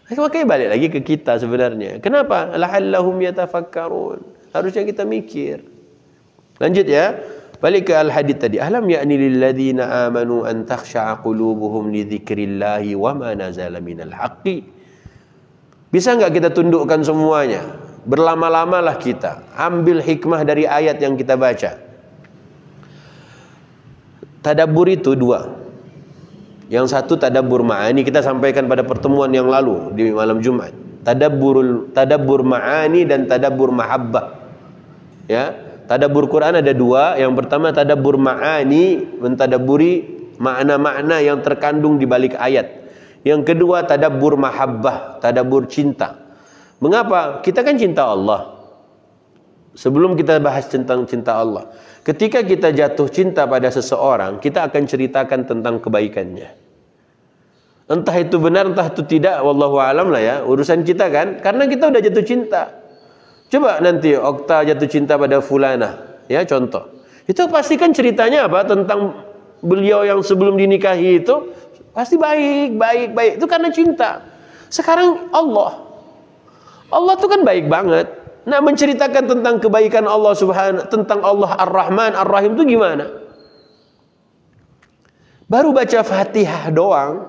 Makanya balik lagi ke kita sebenarnya. Kenapa? La'allahum yatafakkarun. Harusnya kita mikir. Lanjut ya. Balik ke al-hadits tadi. Alam ya'ni lilladzina amanu an takhsha'a qulubuhum li dzikrillahi wa ma nazala minal haqqi. Bisa enggak kita tundukkan semuanya? Berlama-lamalah kita. Ambil hikmah dari ayat yang kita baca. Tadabbur itu 2. Yang satu tadabbur ma'ani, kita sampaikan pada pertemuan yang lalu di malam Jumat. Tadabbur ma'ani dan tadabbur mahabbah. Ya, tadabbur Quran ada 2. Yang pertama tadabbur ma'ani, mentadabburi makna-makna yang terkandung di balik ayat. Yang kedua tadabbur mahabbah, tadabbur cinta. Mengapa? Kita kan cinta Allah. Sebelum kita bahas tentang cinta Allah, ketika kita jatuh cinta pada seseorang, kita akan ceritakan tentang kebaikannya. Entah itu benar, entah itu tidak, wallahu alam lah ya, urusan kita kan, karena kita udah jatuh cinta. Coba nanti Okta jatuh cinta pada fulana, ya contoh. Itu pasti kan ceritanya apa? Tentang beliau yang sebelum dinikahi itu, pasti baik. Itu karena cinta. Sekarang Allah tuh kan baik banget. Nah, menceritakan tentang kebaikan Allah Subhanahu, tentang Allah Ar-Rahman Ar-Rahim itu gimana? Baru baca Fatihah doang.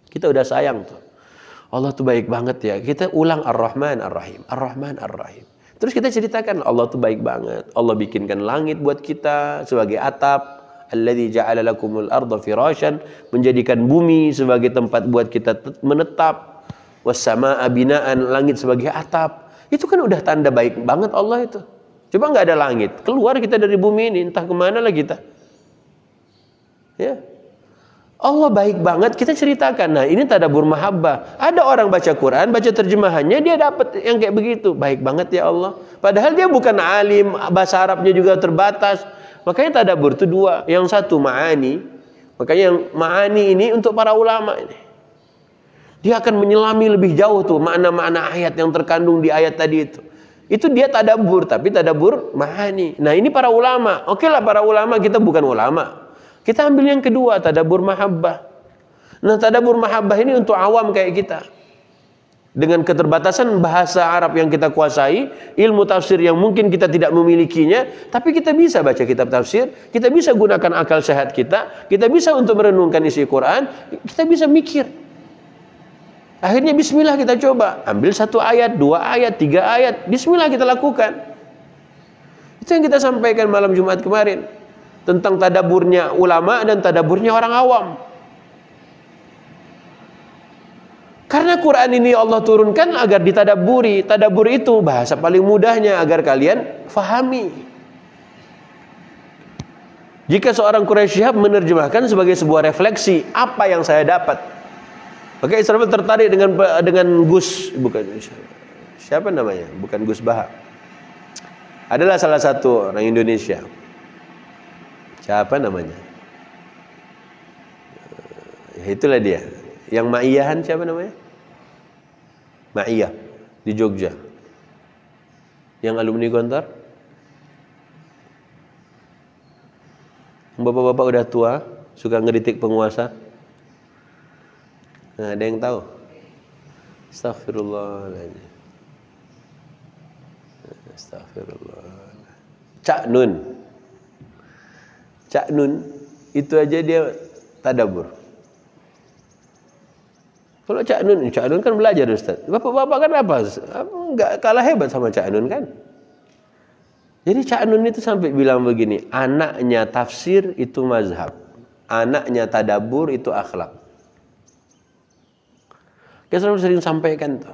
Kita udah sayang tuh. Allah tuh baik banget ya. Kita ulang Ar-Rahman Ar-Rahim, Ar-Rahman Ar-Rahim. Terus kita ceritakan Allah tuh baik banget. Allah bikinkan langit buat kita sebagai atap. Alladzi ja'ala lakumul arda firasyan, menjadikan bumi sebagai tempat buat kita menetap. Wassamaa'a binaan, langit sebagai atap. Itu kan udah tanda baik banget Allah itu. Coba nggak ada langit, keluar kita dari bumi ini, entah kemana lah kita. Ya, Allah baik banget, kita ceritakan. Nah, ini tadabbur mahabbah. Ada orang baca Quran, baca terjemahannya, dia dapat yang kayak begitu. Baik banget ya Allah. Padahal dia bukan alim, bahasa Arabnya juga terbatas. Makanya tadabbur itu 2. Yang satu ma'ani. Makanya yang ma'ani ini untuk para ulama ini. Dia akan menyelami lebih jauh tuh makna-makna ayat yang terkandung di ayat tadi itu. Itu dia tadabbur, tapi tadabbur ma'ani. Nah, ini para ulama. Oke lah para ulama, kita bukan ulama. Kita ambil yang kedua, tadabbur mahabbah. Nah, tadabbur mahabbah ini untuk awam kayak kita. Dengan keterbatasan bahasa Arab yang kita kuasai, ilmu tafsir yang mungkin kita tidak memilikinya, tapi kita bisa baca kitab tafsir, kita bisa gunakan akal sehat kita bisa untuk merenungkan isi Quran, kita bisa mikir. Akhirnya bismillah kita coba. Ambil 1 ayat, 2 ayat, 3 ayat. Bismillah kita lakukan. Itu yang kita sampaikan malam Jumat kemarin. Tentang tadaburnya ulama dan tadaburnya orang awam. Karena Quran ini Allah turunkan agar ditadaburi. Tadabur itu bahasa paling mudahnya agar kalian fahami. Jika seorang Quraisy Syihab menerjemahkan sebagai sebuah refleksi, apa yang saya dapat? Maka Israfil tertarik dengan Gus, bukan siapa namanya? Bukan Gus Baha. Adalah salah satu orang Indonesia. Siapa namanya? Ya, itulah dia. Yang Ma'iyahan siapa namanya? Ma'iyah di Jogja. Yang alumni Gontor? Bapak-bapak udah tua, suka ngeritik penguasa. Nah, ada yang tahu? Astagfirullahaladzim. Astagfirullah. Cak Nun. Cak Nun itu aja dia tadabbur. Kalau Cak Nun kan belajar Ustaz. Bapak-bapak kan apa? Enggak kalah hebat sama Cak Nun kan? Jadi Cak Nun itu sampai bilang begini, anaknya tafsir itu mazhab, anaknya tadabbur itu akhlak. Kita sering sampaikan tuh.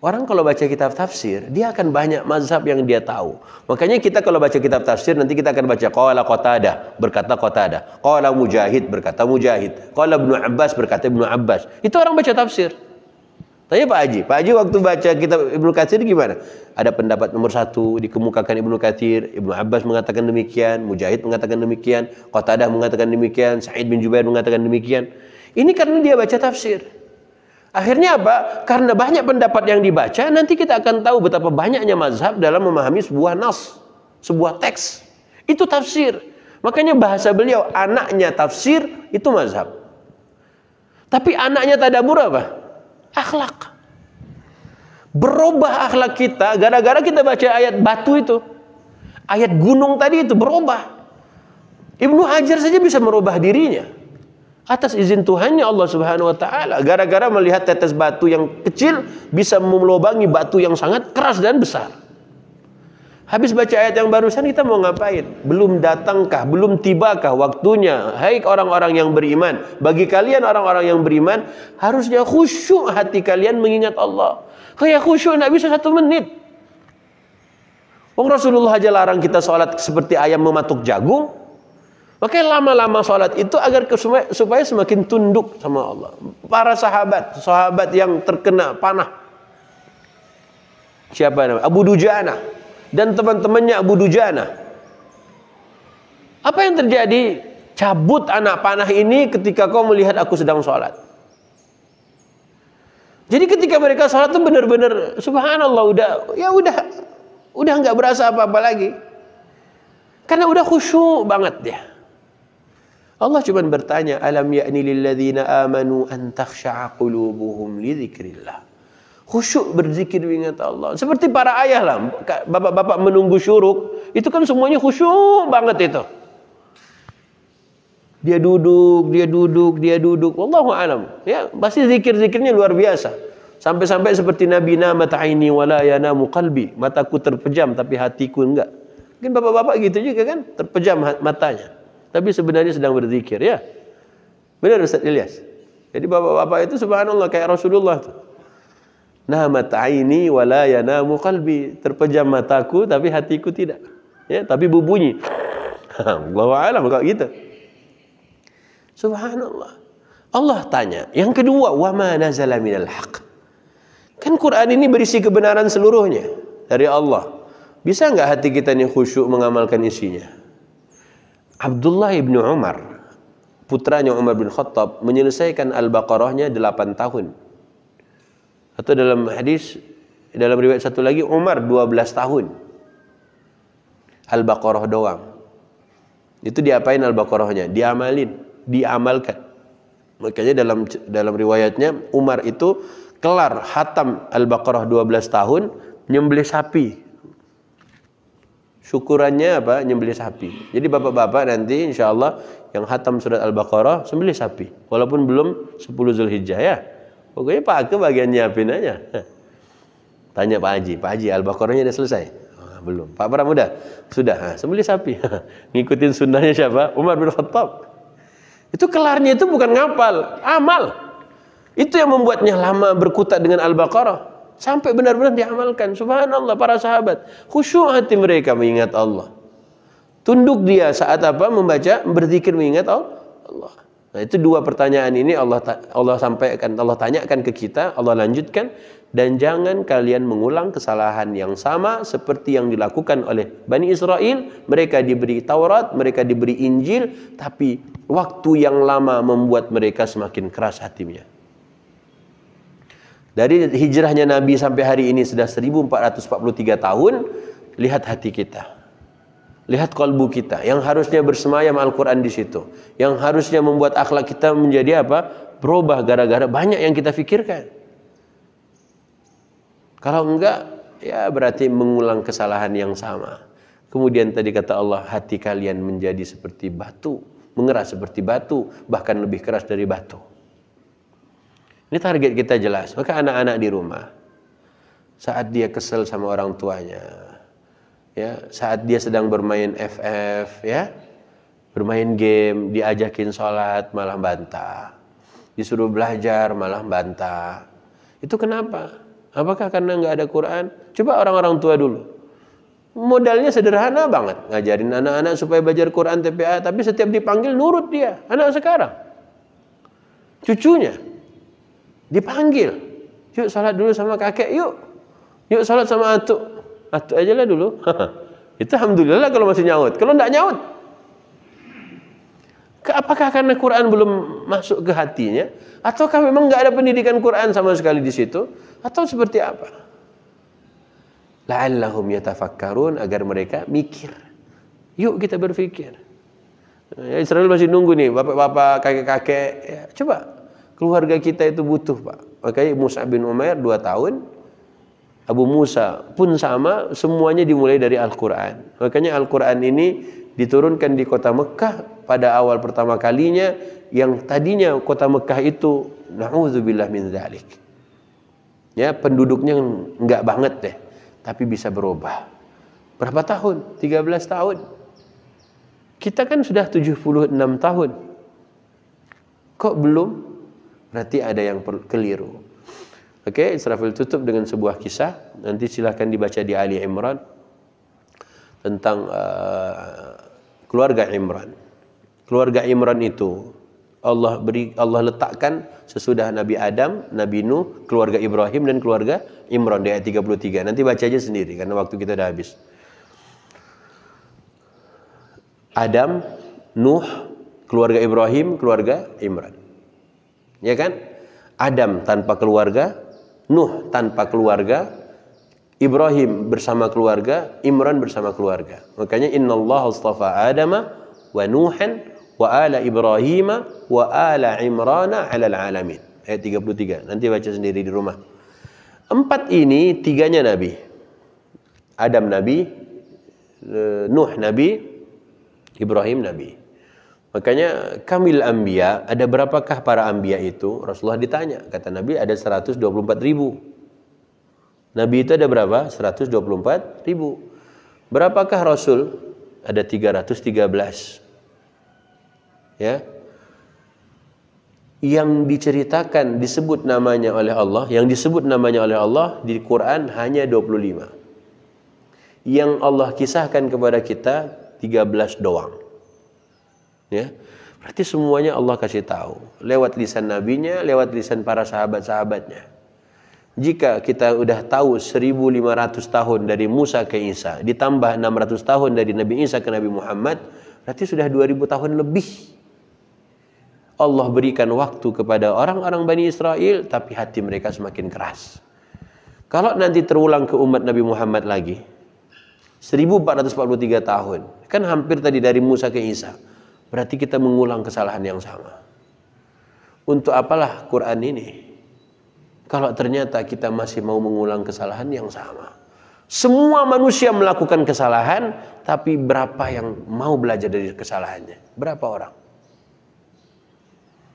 Orang kalau baca kitab tafsir, dia akan banyak mazhab yang dia tahu. Makanya kita kalau baca kitab tafsir, nanti kita akan baca qala Qatadah, berkata Qatadah. Qala Mujahid, berkata Mujahid. Qala Ibnu Abbas, berkata Ibnu Abbas. Itu orang baca tafsir. Tanya Pak Haji waktu baca kitab Ibnu Katsir gimana? Ada pendapat nomor 1, dikemukakan Ibnu Katsir. Ibnu Abbas mengatakan demikian, Mujahid mengatakan demikian, Qatadah mengatakan demikian, Sa'id bin Jubair mengatakan demikian. Ini karena dia baca tafsir. Akhirnya apa? Karena banyak pendapat yang dibaca, nanti kita akan tahu betapa banyaknya mazhab dalam memahami sebuah nas, sebuah teks. Itu tafsir. Makanya bahasa beliau, anaknya tafsir itu mazhab. Tapi anaknya tadabbur apa? Akhlak. Berubah akhlak kita gara-gara kita baca ayat batu itu. Ayat gunung tadi itu berubah. Ibnu Hajar saja bisa merubah dirinya atas izin Tuhannya Allah Subhanahu wa taala, gara-gara melihat tetes batu yang kecil bisa melubangi batu yang sangat keras dan besar. Habis baca ayat yang barusan kita mau ngapain? Belum datangkah, belum tibakah waktunya? Hai orang-orang yang beriman, bagi kalian orang-orang yang beriman harusnya khusyuk hati kalian mengingat Allah. Kayak khusyuk enggak bisa 1 menit. Rasulullah aja larang kita sholat seperti ayam mematuk jagung. Makanya lama-lama sholat itu agar supaya semakin tunduk sama Allah. Para sahabat yang terkena panah. Siapa namanya? Abu Dujana dan teman-temannya Abu Dujana. Apa yang terjadi? Cabut anak panah ini ketika kau melihat aku sedang sholat. Jadi ketika mereka sholat itu benar-benar subhanallah, udah nggak berasa apa-apa lagi. Karena udah khusyuk banget dia. Allah cuma bertanya, alam ya'ni lilladzina amanu an takhsha'a qulubuhum li dzikrillah. Khusyuk berzikir mengingat Allah. Seperti para ayah lah, bapak-bapak menunggu syuruk, itu kan semuanya khusyuk banget itu. Dia duduk. Wallahu alam. Ya, pasti zikir-zikirnya luar biasa. Sampai-sampai seperti Nabi namat aini wala yanamu qalbi. Mataku terpejam tapi hatiku enggak. Mungkin bapak-bapak gitu juga kan, terpejam matanya. Tapi sebenarnya sedang berzikir, ya. Benar Ustaz Ilyas. Jadi bapak-bapak itu subhanallah kayak Rasulullah tuh. Namat aini wala yanamu qalbi. Terpejam mataku tapi hatiku tidak. Ya, tapi berbunyi. Allahu a'lam kok gitu. Subhanallah. Allah tanya, yang kedua, wa ma nazala minal haqq. Kan Quran ini berisi kebenaran seluruhnya dari Allah. Bisa enggak hati kita ini khusyuk mengamalkan isinya? Abdullah ibn Umar, putranya Umar bin Khattab, menyelesaikan Al-Baqarahnya 8 tahun. Atau dalam hadis, dalam riwayat satu lagi, Umar 12 tahun. Al-Baqarah doang. Itu diapain Al-Baqarahnya? Diamalkan. Makanya dalam riwayatnya, Umar itu kelar khatam Al-Baqarah 12 tahun, nyembelih sapi. Syukurannya apa? Nyembelih sapi. Jadi bapak-bapak nanti insya Allah yang khatam surat Al-Baqarah sembelih sapi. Walaupun belum 10 Zulhijjah ya. Pokoknya Pak Ake bagian nyiapin aja. Tanya Pak Haji, Al-Baqarahnya udah selesai? Belum. Pak Pram udah? Sudah. Sembelih sapi. Ngikutin sunnahnya siapa? Umar bin Khattab. Itu kelarnya itu bukan ngapal, amal. Itu yang membuatnya lama berkutat dengan Al-Baqarah. Sampai benar-benar diamalkan. Subhanallah, para sahabat. Khusyuk hati mereka mengingat Allah. Tunduk dia saat apa? Membaca, berzikir mengingat Allah. Nah, itu dua pertanyaan ini Allah sampaikan, Allah tanyakan ke kita, Allah lanjutkan. Dan jangan kalian mengulang kesalahan yang sama seperti yang dilakukan oleh Bani Israel. Mereka diberi Taurat, mereka diberi Injil, tapi waktu yang lama membuat mereka semakin keras hatinya. Dari hijrahnya Nabi sampai hari ini sudah 1443 tahun. Lihat hati kita, lihat kalbu kita yang harusnya bersemayam Al-Quran di situ, yang harusnya membuat akhlak kita menjadi apa? Berubah gara-gara banyak yang kita fikirkan. Kalau enggak, ya berarti mengulang kesalahan yang sama. Kemudian tadi kata Allah, hati kalian menjadi seperti batu, mengeras seperti batu, bahkan lebih keras dari batu. Ini target kita jelas. Maka anak-anak di rumah, saat dia kesel sama orang tuanya, ya, saat dia sedang bermain FF, ya, bermain game, diajakin sholat malah bantah, disuruh belajar malah bantah. Itu kenapa? Apakah karena nggak ada Quran? Coba orang-orang tua dulu. Modalnya sederhana banget. Ngajarin anak-anak supaya belajar Quran TPA. Tapi setiap dipanggil nurut dia. Anak sekarang. Cucunya. Dipanggil. Yuk salat dulu sama kakek yuk. Yuk salat sama atuk. Atuk aja lah dulu. Itu alhamdulillah kalau masih nyaut. Kalau nggak nyaut. Apakah karena Quran belum masuk ke hatinya? Ataukah memang nggak ada pendidikan Quran sama sekali di situ? Atau seperti apa? La'allahum yatafakkarun, agar mereka mikir. Yuk kita berpikir. Ya, Israel masih nunggu nih, bapak-bapak, kakek-kakek. Ya, coba, keluarga kita itu butuh, Pak. Makanya Musa bin Umair 2 tahun. Abu Musa pun sama, semuanya dimulai dari Al-Quran. Makanya Al-Quran ini diturunkan di kota Mekah pada awal pertama kalinya, yang tadinya kota Mekah itu na'udzubillah min dzalik. Ya, penduduknya enggak banget deh, tapi bisa berubah. Berapa tahun? 13 tahun. Kita kan sudah 76 tahun. Kok belum? Berarti ada yang keliru. Oke, Israfil tutup dengan sebuah kisah. Nanti silahkan dibaca di Ali Imran tentang keluarga Imran. Keluarga Imran itu Allah letakkan sesudah Nabi Adam, Nabi Nuh, keluarga Ibrahim dan keluarga Imran di ayat 33. Nanti baca aja sendiri karena waktu kita udah habis. Adam, Nuh, keluarga Ibrahim, keluarga Imran. Ya kan? Adam tanpa keluarga, Nuh tanpa keluarga, Ibrahim bersama keluarga, Imran bersama keluarga. Makanya innallaha astafa Adama wa Nuhan wa ala Ibrahim wa ala Imrana 'alal alamin. Ayat 33. Nanti baca sendiri di rumah. 4 ini 3-nya nabi. Adam nabi, Nuh nabi, Ibrahim nabi. Makanya kamil anbiya, ada berapakah para anbiya itu? Rasulullah ditanya, kata Nabi ada 124.000. Nabi itu ada berapa? 124.000. Berapakah Rasul? Ada 313. Ya. Yang diceritakan disebut namanya oleh Allah, yang disebut namanya oleh Allah di Quran hanya 25. Yang Allah kisahkan kepada kita 13 doang. Ya. Berarti semuanya Allah kasih tahu lewat lisan nabinya, lewat lisan para sahabat-sahabatnya. Jika kita udah tahu 1500 tahun dari Musa ke Isa, ditambah 600 tahun dari Nabi Isa ke Nabi Muhammad, berarti sudah 2000 tahun lebih. Allah berikan waktu kepada orang-orang Bani Israel, tapi hati mereka semakin keras. Kalau nanti terulang ke umat Nabi Muhammad lagi, 1443 tahun, kan hampir tadi dari Musa ke Isa. Berarti kita mengulang kesalahan yang sama. Untuk apalah Quran ini? Kalau ternyata kita masih mau mengulang kesalahan yang sama. Semua manusia melakukan kesalahan, tapi berapa yang mau belajar dari kesalahannya? Berapa orang?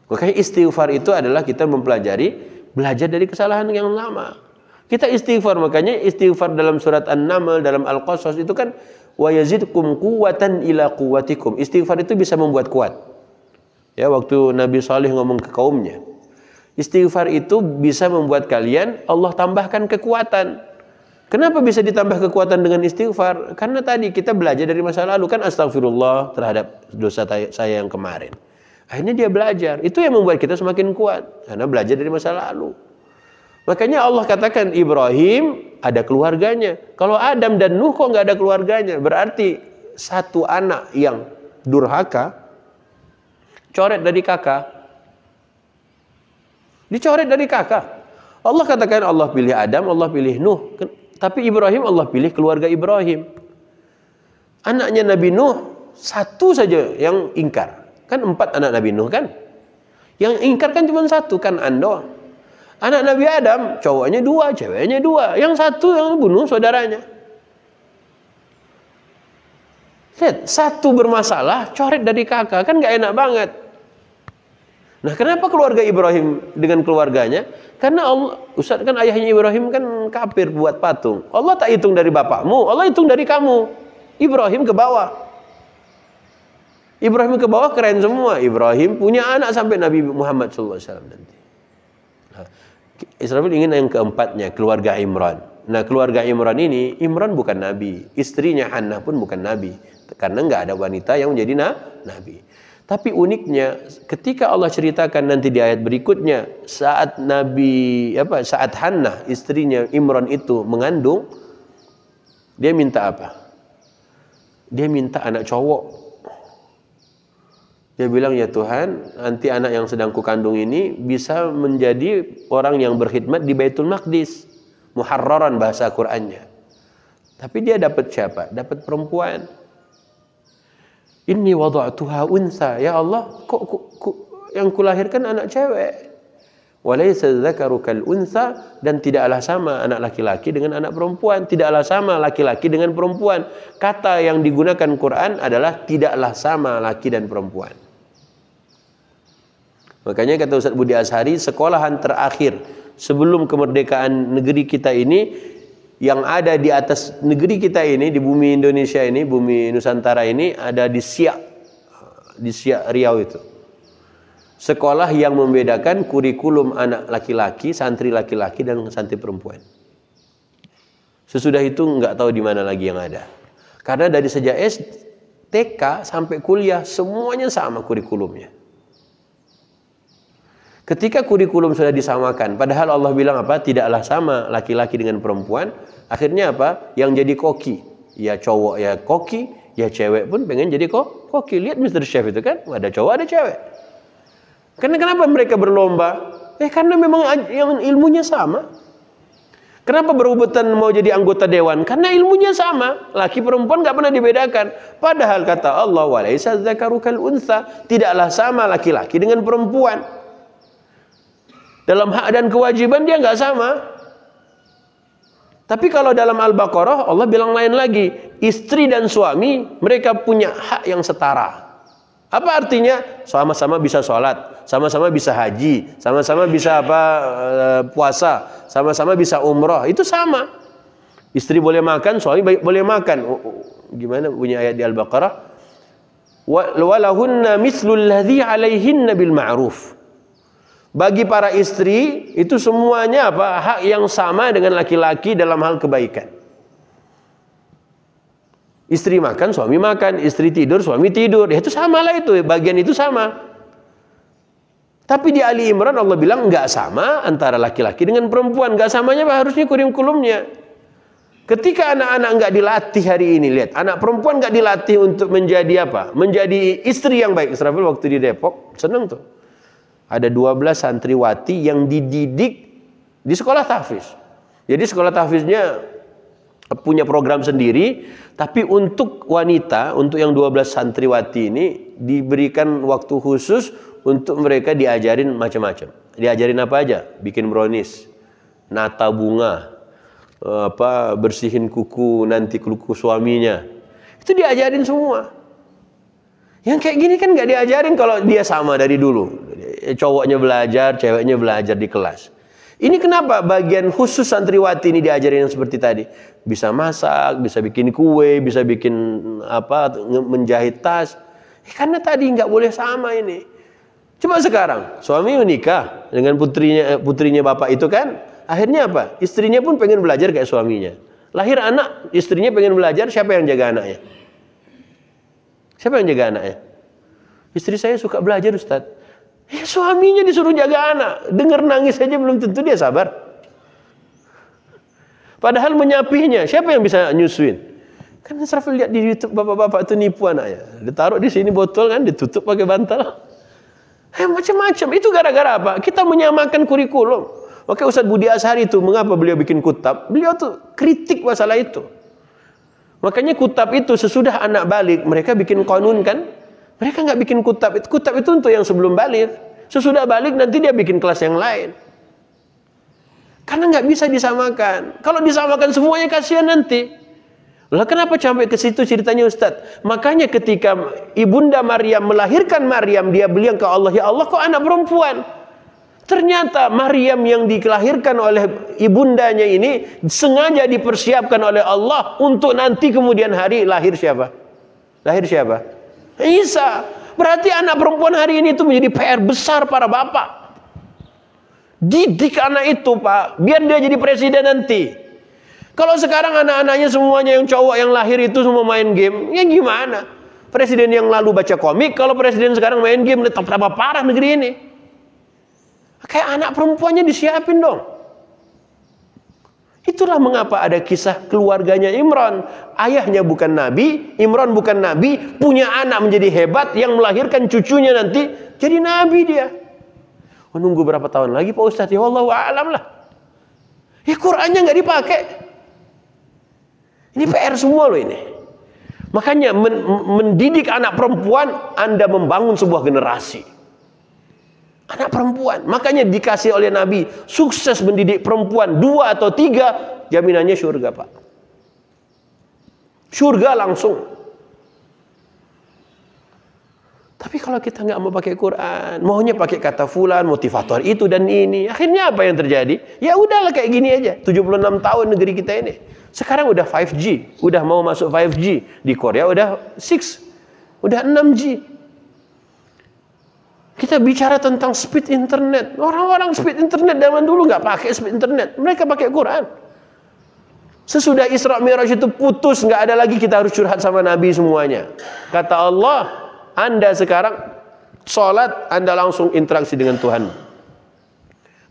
Makanya istighfar itu adalah kita mempelajari Belajar dari kesalahan yang lama. Kita istighfar, makanya istighfar dalam surat An-Naml, dalam Al-Qasas itu kan wa yazidkum quwwatan ila quwwatikum. Istighfar itu bisa membuat kuat. Ya, waktu Nabi Saleh ngomong ke kaumnya, istighfar itu bisa membuat kalian Allah tambahkan kekuatan. Kenapa bisa ditambah kekuatan dengan istighfar? Karena tadi kita belajar dari masa lalu, kan astagfirullah terhadap dosa saya yang kemarin. Akhirnya dia belajar. Itu yang membuat kita semakin kuat, karena belajar dari masa lalu. Makanya Allah katakan Ibrahim ada keluarganya. Kalau Adam dan Nuh kok nggak ada keluarganya? Berarti satu anak yang durhaka coret dari kakak. Dicoret dari kakak. Allah katakan Allah pilih Adam, Allah pilih Nuh. Tapi Ibrahim Allah pilih keluarga Ibrahim. Anaknya Nabi Nuh satu saja yang ingkar. Kan 4 anak Nabi Nuh kan? Yang ingkar kan cuma satu, kan Ando. Anak Nabi Adam, cowoknya 2, ceweknya 2. Yang satu yang bunuh saudaranya. Lihat, satu bermasalah, coret dari kakak. Kan gak enak banget. Nah, kenapa keluarga Ibrahim dengan keluarganya? Karena Allah, Ustaz, kan ayahnya Ibrahim kan kafir buat patung. Allah tak hitung dari bapakmu, Allah hitung dari kamu. Ibrahim ke bawah. Ibrahim ke bawah keren semua. Ibrahim punya anak sampai Nabi Muhammad SAW nanti. Nah, Israfil ingin yang keempatnya, keluarga Imran. Nah, keluarga Imran ini, Imran bukan nabi, istrinya Hannah pun bukan nabi, karena nggak ada wanita yang menjadi nabi. Tapi uniknya, ketika Allah ceritakan nanti di ayat berikutnya, saat saat Hannah istrinya Imran itu mengandung, dia minta apa? Dia minta anak cowok. Dia bilang, ya Tuhan, nanti anak yang sedang kukandung ini bisa menjadi orang yang berkhidmat di Baitul Maqdis. Muharraran bahasa Qur'annya. Tapi dia dapat siapa? Dapat perempuan. Inni wada'tuha unsa. Ya Allah, kok yang kulahirkan anak cewek. Walaysa dzakaru kal unsa, dan tidaklah sama anak laki-laki dengan anak perempuan. Tidaklah sama laki-laki dengan perempuan. Kata yang digunakan Quran adalah tidaklah sama laki dan perempuan. Makanya kata Ustaz Budi Ashari, sekolahan terakhir sebelum kemerdekaan negeri kita ini, yang ada di atas negeri kita ini, di bumi Indonesia ini, bumi Nusantara ini, ada di Siak Riau itu. Sekolah yang membedakan kurikulum anak laki-laki, santri laki-laki dan santri perempuan. Sesudah itu nggak tahu di mana lagi yang ada. Karena dari sejak TK sampai kuliah semuanya sama kurikulumnya. Ketika kurikulum sudah disamakan, padahal Allah bilang apa? Tidaklah sama laki-laki dengan perempuan. Akhirnya apa? Yang jadi koki, ya cowok ya koki, ya cewek pun pengen jadi koki. Lihat Mr. Chef itu kan, ada cowok ada cewek. Karena kenapa mereka berlomba? Karena memang yang ilmunya sama. Kenapa berebutan mau jadi anggota dewan? Karena ilmunya sama. Laki perempuan nggak pernah dibedakan. Padahal kata Allah, walaysa dzakaru kal unsa, tidaklah sama laki-laki dengan perempuan. Dalam hak dan kewajiban dia nggak sama. Tapi kalau dalam Al-Baqarah Allah bilang lain lagi. Istri dan suami mereka punya hak yang setara. Apa artinya? Sama-sama bisa sholat, sama-sama bisa haji, sama-sama bisa puasa, sama-sama bisa umrah. Itu sama. Istri boleh makan, suami boleh makan. Gimana bunyi ayat di Al-Baqarah? Walahunna mislul ladzi 'alaihinna bil ma'ruf. Bagi para istri itu semuanya apa? Hak yang sama dengan laki-laki dalam hal kebaikan. Istri makan, suami makan, istri tidur, suami tidur. Itu samalah itu, bagian itu sama. Tapi di Ali Imran Allah bilang enggak sama antara laki-laki dengan perempuan. Enggak samanya harusnya kurikulumnya. Ketika anak-anak enggak dilatih hari ini, lihat, anak perempuan enggak dilatih untuk menjadi apa? Menjadi istri yang baik. Israfil waktu di Depok, seneng tuh. Ada 12 santriwati yang dididik di sekolah tahfiz. Jadi sekolah tahfiznya punya program sendiri, tapi untuk wanita, untuk yang 12 santriwati ini diberikan waktu khusus untuk mereka diajarin macam-macam. Diajarin apa aja? Bikin brownies, nata bunga, bersihin kuku nanti kuku suaminya. Itu diajarin semua. Yang kayak gini kan nggak diajarin kalau dia sama dari dulu. Cowoknya belajar, ceweknya belajar di kelas. Ini kenapa bagian khusus santriwati ini diajarin yang seperti tadi? Bisa masak, bisa bikin kue, bisa bikin apa, menjahit tas. Karena tadi nggak boleh sama ini. Coba sekarang, suami menikah dengan putrinya bapak itu kan, akhirnya apa? Istrinya pun pengen belajar kayak suaminya. Lahir anak, istrinya pengen belajar, siapa yang jaga anaknya? Siapa yang jaga anaknya? Istri saya suka belajar, Ustaz. Ya, suaminya disuruh jaga anak. Dengar nangis saja belum tentu dia sabar. Padahal menyapinya, siapa yang bisa nyusuin? Kan Israfil lihat di YouTube bapak-bapak itu nipu anaknya. Ditaruh di sini botol kan, ditutup pakai bantal. Macam-macam. Itu gara-gara apa? Kita menyamakan kurikulum. Maka Ustaz Budi Ashari itu, mengapa beliau bikin kutab? Beliau tuh kritik masalah itu. Makanya kutab itu sesudah anak balik, mereka bikin konun kan? Mereka nggak bikin kutab. Kutab itu untuk yang sebelum balik. Sesudah balik nanti dia bikin kelas yang lain. Karena nggak bisa disamakan. Kalau disamakan semuanya kasihan nanti. Lah kenapa sampai ke situ ceritanya Ustadz? Makanya ketika ibunda Maryam melahirkan Maryam, dia bilang ke Allah, ya Allah kok anak perempuan? Ternyata Maryam yang dilahirkan oleh ibundanya ini sengaja dipersiapkan oleh Allah untuk nanti kemudian hari lahir siapa? Lahir siapa? Isa. Berarti anak perempuan hari ini itu menjadi PR besar para bapak. Didik anak itu Pak, biar dia jadi presiden nanti. Kalau sekarang anak-anaknya semuanya yang cowok yang lahir itu semua main game, ya gimana? Presiden yang lalu baca komik, kalau presiden sekarang main game, tetap berapa parah negeri ini. Kayak anak perempuannya disiapin dong. Itulah mengapa ada kisah keluarganya Imran. Ayahnya bukan nabi, Imran bukan nabi, punya anak menjadi hebat yang melahirkan cucunya nanti jadi nabi dia. Menunggu berapa tahun lagi Pak Ustadz? Ya wallahu a'lam lah. Ya Qur'annya nggak dipakai. Ini PR semua loh ini. Makanya mendidik anak perempuan, Anda membangun sebuah generasi. Anak perempuan. Makanya dikasih oleh Nabi, sukses mendidik perempuan 2 atau 3, jaminannya surga Pak. Surga langsung. Tapi kalau kita nggak mau pakai Quran, maunya pakai kata fulan, motivator itu dan ini, akhirnya apa yang terjadi? Ya udahlah kayak gini aja. 76 tahun negeri kita ini. Sekarang udah 5G, udah mau masuk 5G. Di Korea udah 6, udah 6G. Kita bicara tentang speed internet. Orang-orang speed internet zaman dulu nggak pakai speed internet. Mereka pakai Quran. Sesudah Isra Mi'raj itu putus, nggak ada lagi kita harus curhat sama Nabi semuanya. Kata Allah, Anda sekarang sholat, Anda langsung interaksi dengan Tuhan.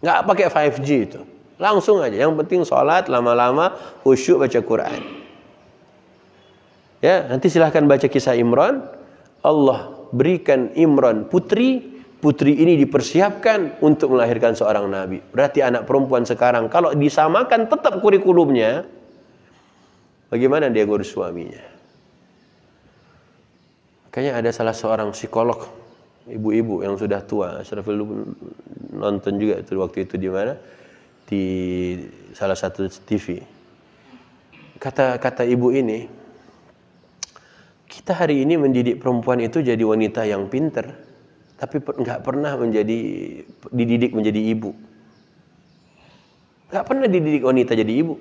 Nggak pakai 5G itu. Langsung aja. Yang penting sholat, lama-lama khusyuk baca Quran. Ya, nanti silahkan baca kisah Imran. Allah berikan Imran putri. Putri ini dipersiapkan untuk melahirkan seorang nabi. Berarti anak perempuan sekarang kalau disamakan tetap kurikulumnya, bagaimana dia ngurus suaminya? Kayaknya ada salah seorang psikolog ibu-ibu yang sudah tua, Asrafil nonton juga itu waktu itu di mana? Di salah satu TV. Kata ibu ini, kita hari ini mendidik perempuan itu jadi wanita yang pinter. Tapi nggak pernah dididik menjadi ibu. Nggak pernah dididik wanita jadi ibu.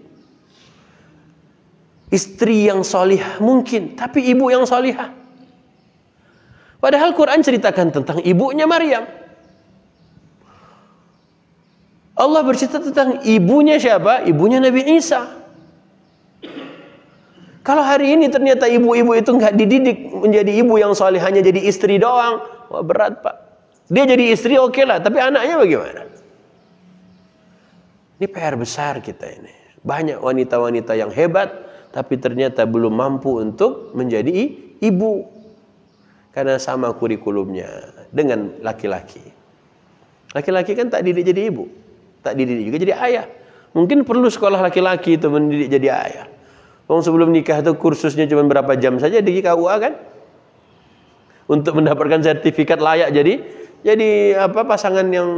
Istri yang solihah mungkin, tapi ibu yang solihah. Padahal Quran ceritakan tentang ibunya Maryam. Allah bercerita tentang ibunya siapa? Ibunya Nabi Isa. Kalau hari ini ternyata ibu-ibu itu nggak dididik menjadi ibu yang solihahnya jadi istri doang, wah berat Pak. Dia jadi istri oke lah, tapi anaknya bagaimana? Ini PR besar kita ini. Banyak wanita-wanita yang hebat, tapi ternyata belum mampu untuk menjadi ibu. Karena sama kurikulumnya dengan laki-laki. Laki-laki kan tak dididik jadi ibu, tak dididik juga jadi ayah. Mungkin perlu sekolah laki-laki itu mendidik jadi ayah. Sebelum nikah itu kursusnya cuma berapa jam saja di KUA kan? Untuk mendapatkan sertifikat layak jadi apa pasangan yang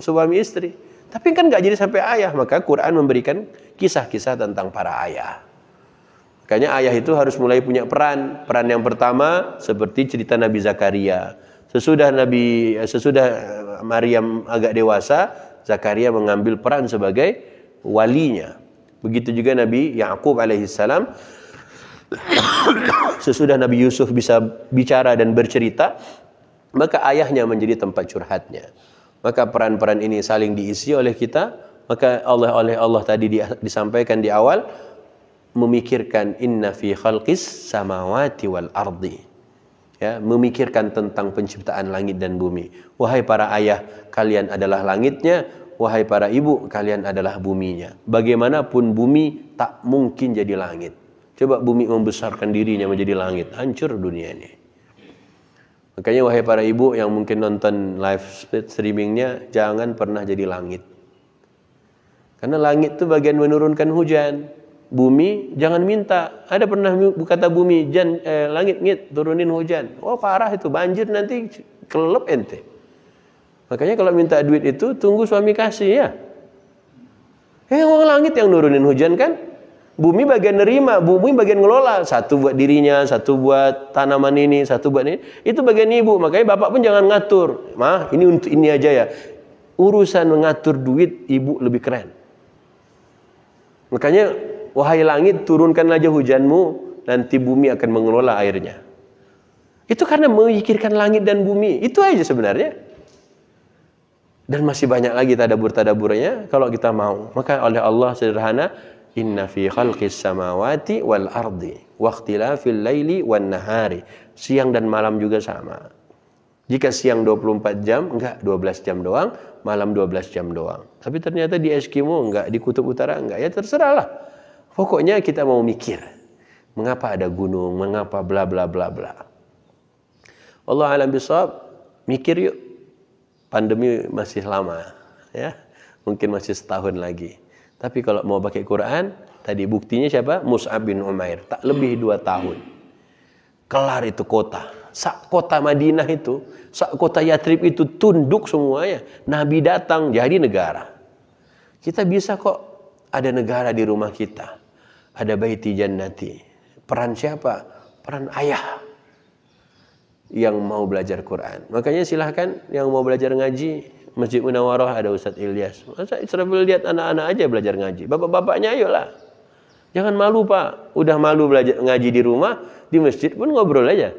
suami istri. Tapi kan nggak jadi sampai ayah. Maka Quran memberikan kisah-kisah tentang para ayah. Makanya ayah itu harus mulai punya peran. Peran yang pertama seperti cerita Nabi Zakaria. Sesudah Maryam agak dewasa, Zakaria mengambil peran sebagai walinya. Begitu juga Nabi Ya'qub alaihissalam. Sesudah Nabi Yusuf bisa bicara dan bercerita, maka ayahnya menjadi tempat curhatnya. Maka peran-peran ini saling diisi oleh kita. Maka oleh Allah tadi disampaikan di awal, memikirkan inna fi khalqis samawati wal ardi. Ya, memikirkan tentang penciptaan langit dan bumi. Wahai para ayah, kalian adalah langitnya. Wahai para ibu, kalian adalah buminya. Bagaimanapun bumi tak mungkin jadi langit. Coba bumi membesarkan dirinya menjadi langit, hancur dunia ini. Makanya wahai para ibu yang mungkin nonton live streamingnya, jangan pernah jadi langit. Karena langit itu bagian menurunkan hujan. Bumi jangan minta. Ada pernah kata bumi, langit ngit turunin hujan. Oh parah itu, banjir nanti kelelep ente. Makanya kalau minta duit itu tunggu suami kasih ya. Orang langit yang nurunin hujan kan. Bumi bagian nerima, bumi bagian ngelola. Satu buat dirinya, satu buat tanaman ini, satu buat ini. Itu bagian ibu. Makanya bapak pun jangan ngatur. Mah, ini untuk ini aja ya. Urusan mengatur duit ibu lebih keren. Makanya, wahai langit, turunkan aja hujanmu, nanti bumi akan mengelola airnya. Itu karena memikirkan langit dan bumi. Itu aja sebenarnya. Dan masih banyak lagi tadabur-tadaburnya kalau kita mau. Maka oleh Allah sederhana, inna fi khalqis samawati wal ardi wa ikhtilafil laili wan nahari. Siang dan malam juga sama. Jika siang 24 jam, enggak 12 jam doang, malam 12 jam doang. Tapi ternyata di Eskimo enggak, di Kutub Utara enggak. Ya terserahlah. Pokoknya kita mau mikir. Mengapa ada gunung, mengapa bla bla bla bla. Allah alam bisawab, mikir yuk. Pandemi masih lama, ya. Mungkin masih setahun lagi. Tapi kalau mau pakai Quran, tadi buktinya siapa? Mus'ab bin Umair. Tak lebih 2 tahun. Kelar itu kota. Sak kota Madinah itu, sak kota Yatrib itu tunduk semuanya. Nabi datang jadi negara. Kita bisa kok ada negara di rumah kita. Ada baiti jannati. Peran siapa? Peran ayah yang mau belajar Quran. Makanya silahkan yang mau belajar ngaji, Masjid Munawarah ada Ustadz Ilyas. Masa Israfil lihat anak-anak aja belajar ngaji. Bapak-bapaknya ayolah. Jangan malu Pak. Udah malu belajar ngaji di rumah, di masjid pun ngobrol aja.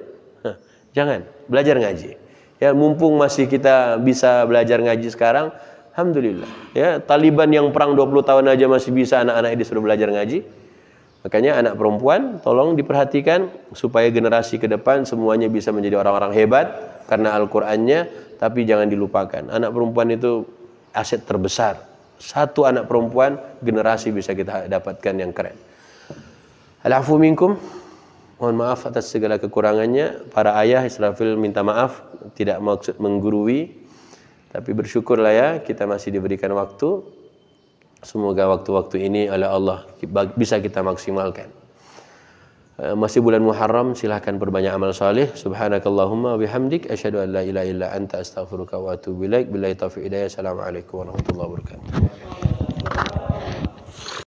Jangan, belajar ngaji. Ya mumpung masih kita bisa belajar ngaji sekarang, alhamdulillah. Ya, Taliban yang perang 20 tahun aja masih bisa anak-anak disuruh belajar ngaji. Makanya anak perempuan tolong diperhatikan supaya generasi ke depan semuanya bisa menjadi orang-orang hebat karena Al-Qur'annya, tapi jangan dilupakan. Anak perempuan itu aset terbesar. Satu anak perempuan, generasi bisa kita dapatkan yang keren. Al-afu minkum. Mohon maaf atas segala kekurangannya. Para ayah, Israfil minta maaf, tidak maksud menggurui. Tapi bersyukurlah ya, kita masih diberikan waktu. Semoga waktu-waktu ini oleh Allah bisa kita maksimalkan. Masih bulan Muharram, silahkan perbanyak amal saleh. Subhanakallahumma wa bihamdik, asyhadu an la ilaha illa anta astaghfiruka wa atubu ilaik. Billahi taufiq hidayah. Assalamualaikum warahmatullahi wabarakatuh.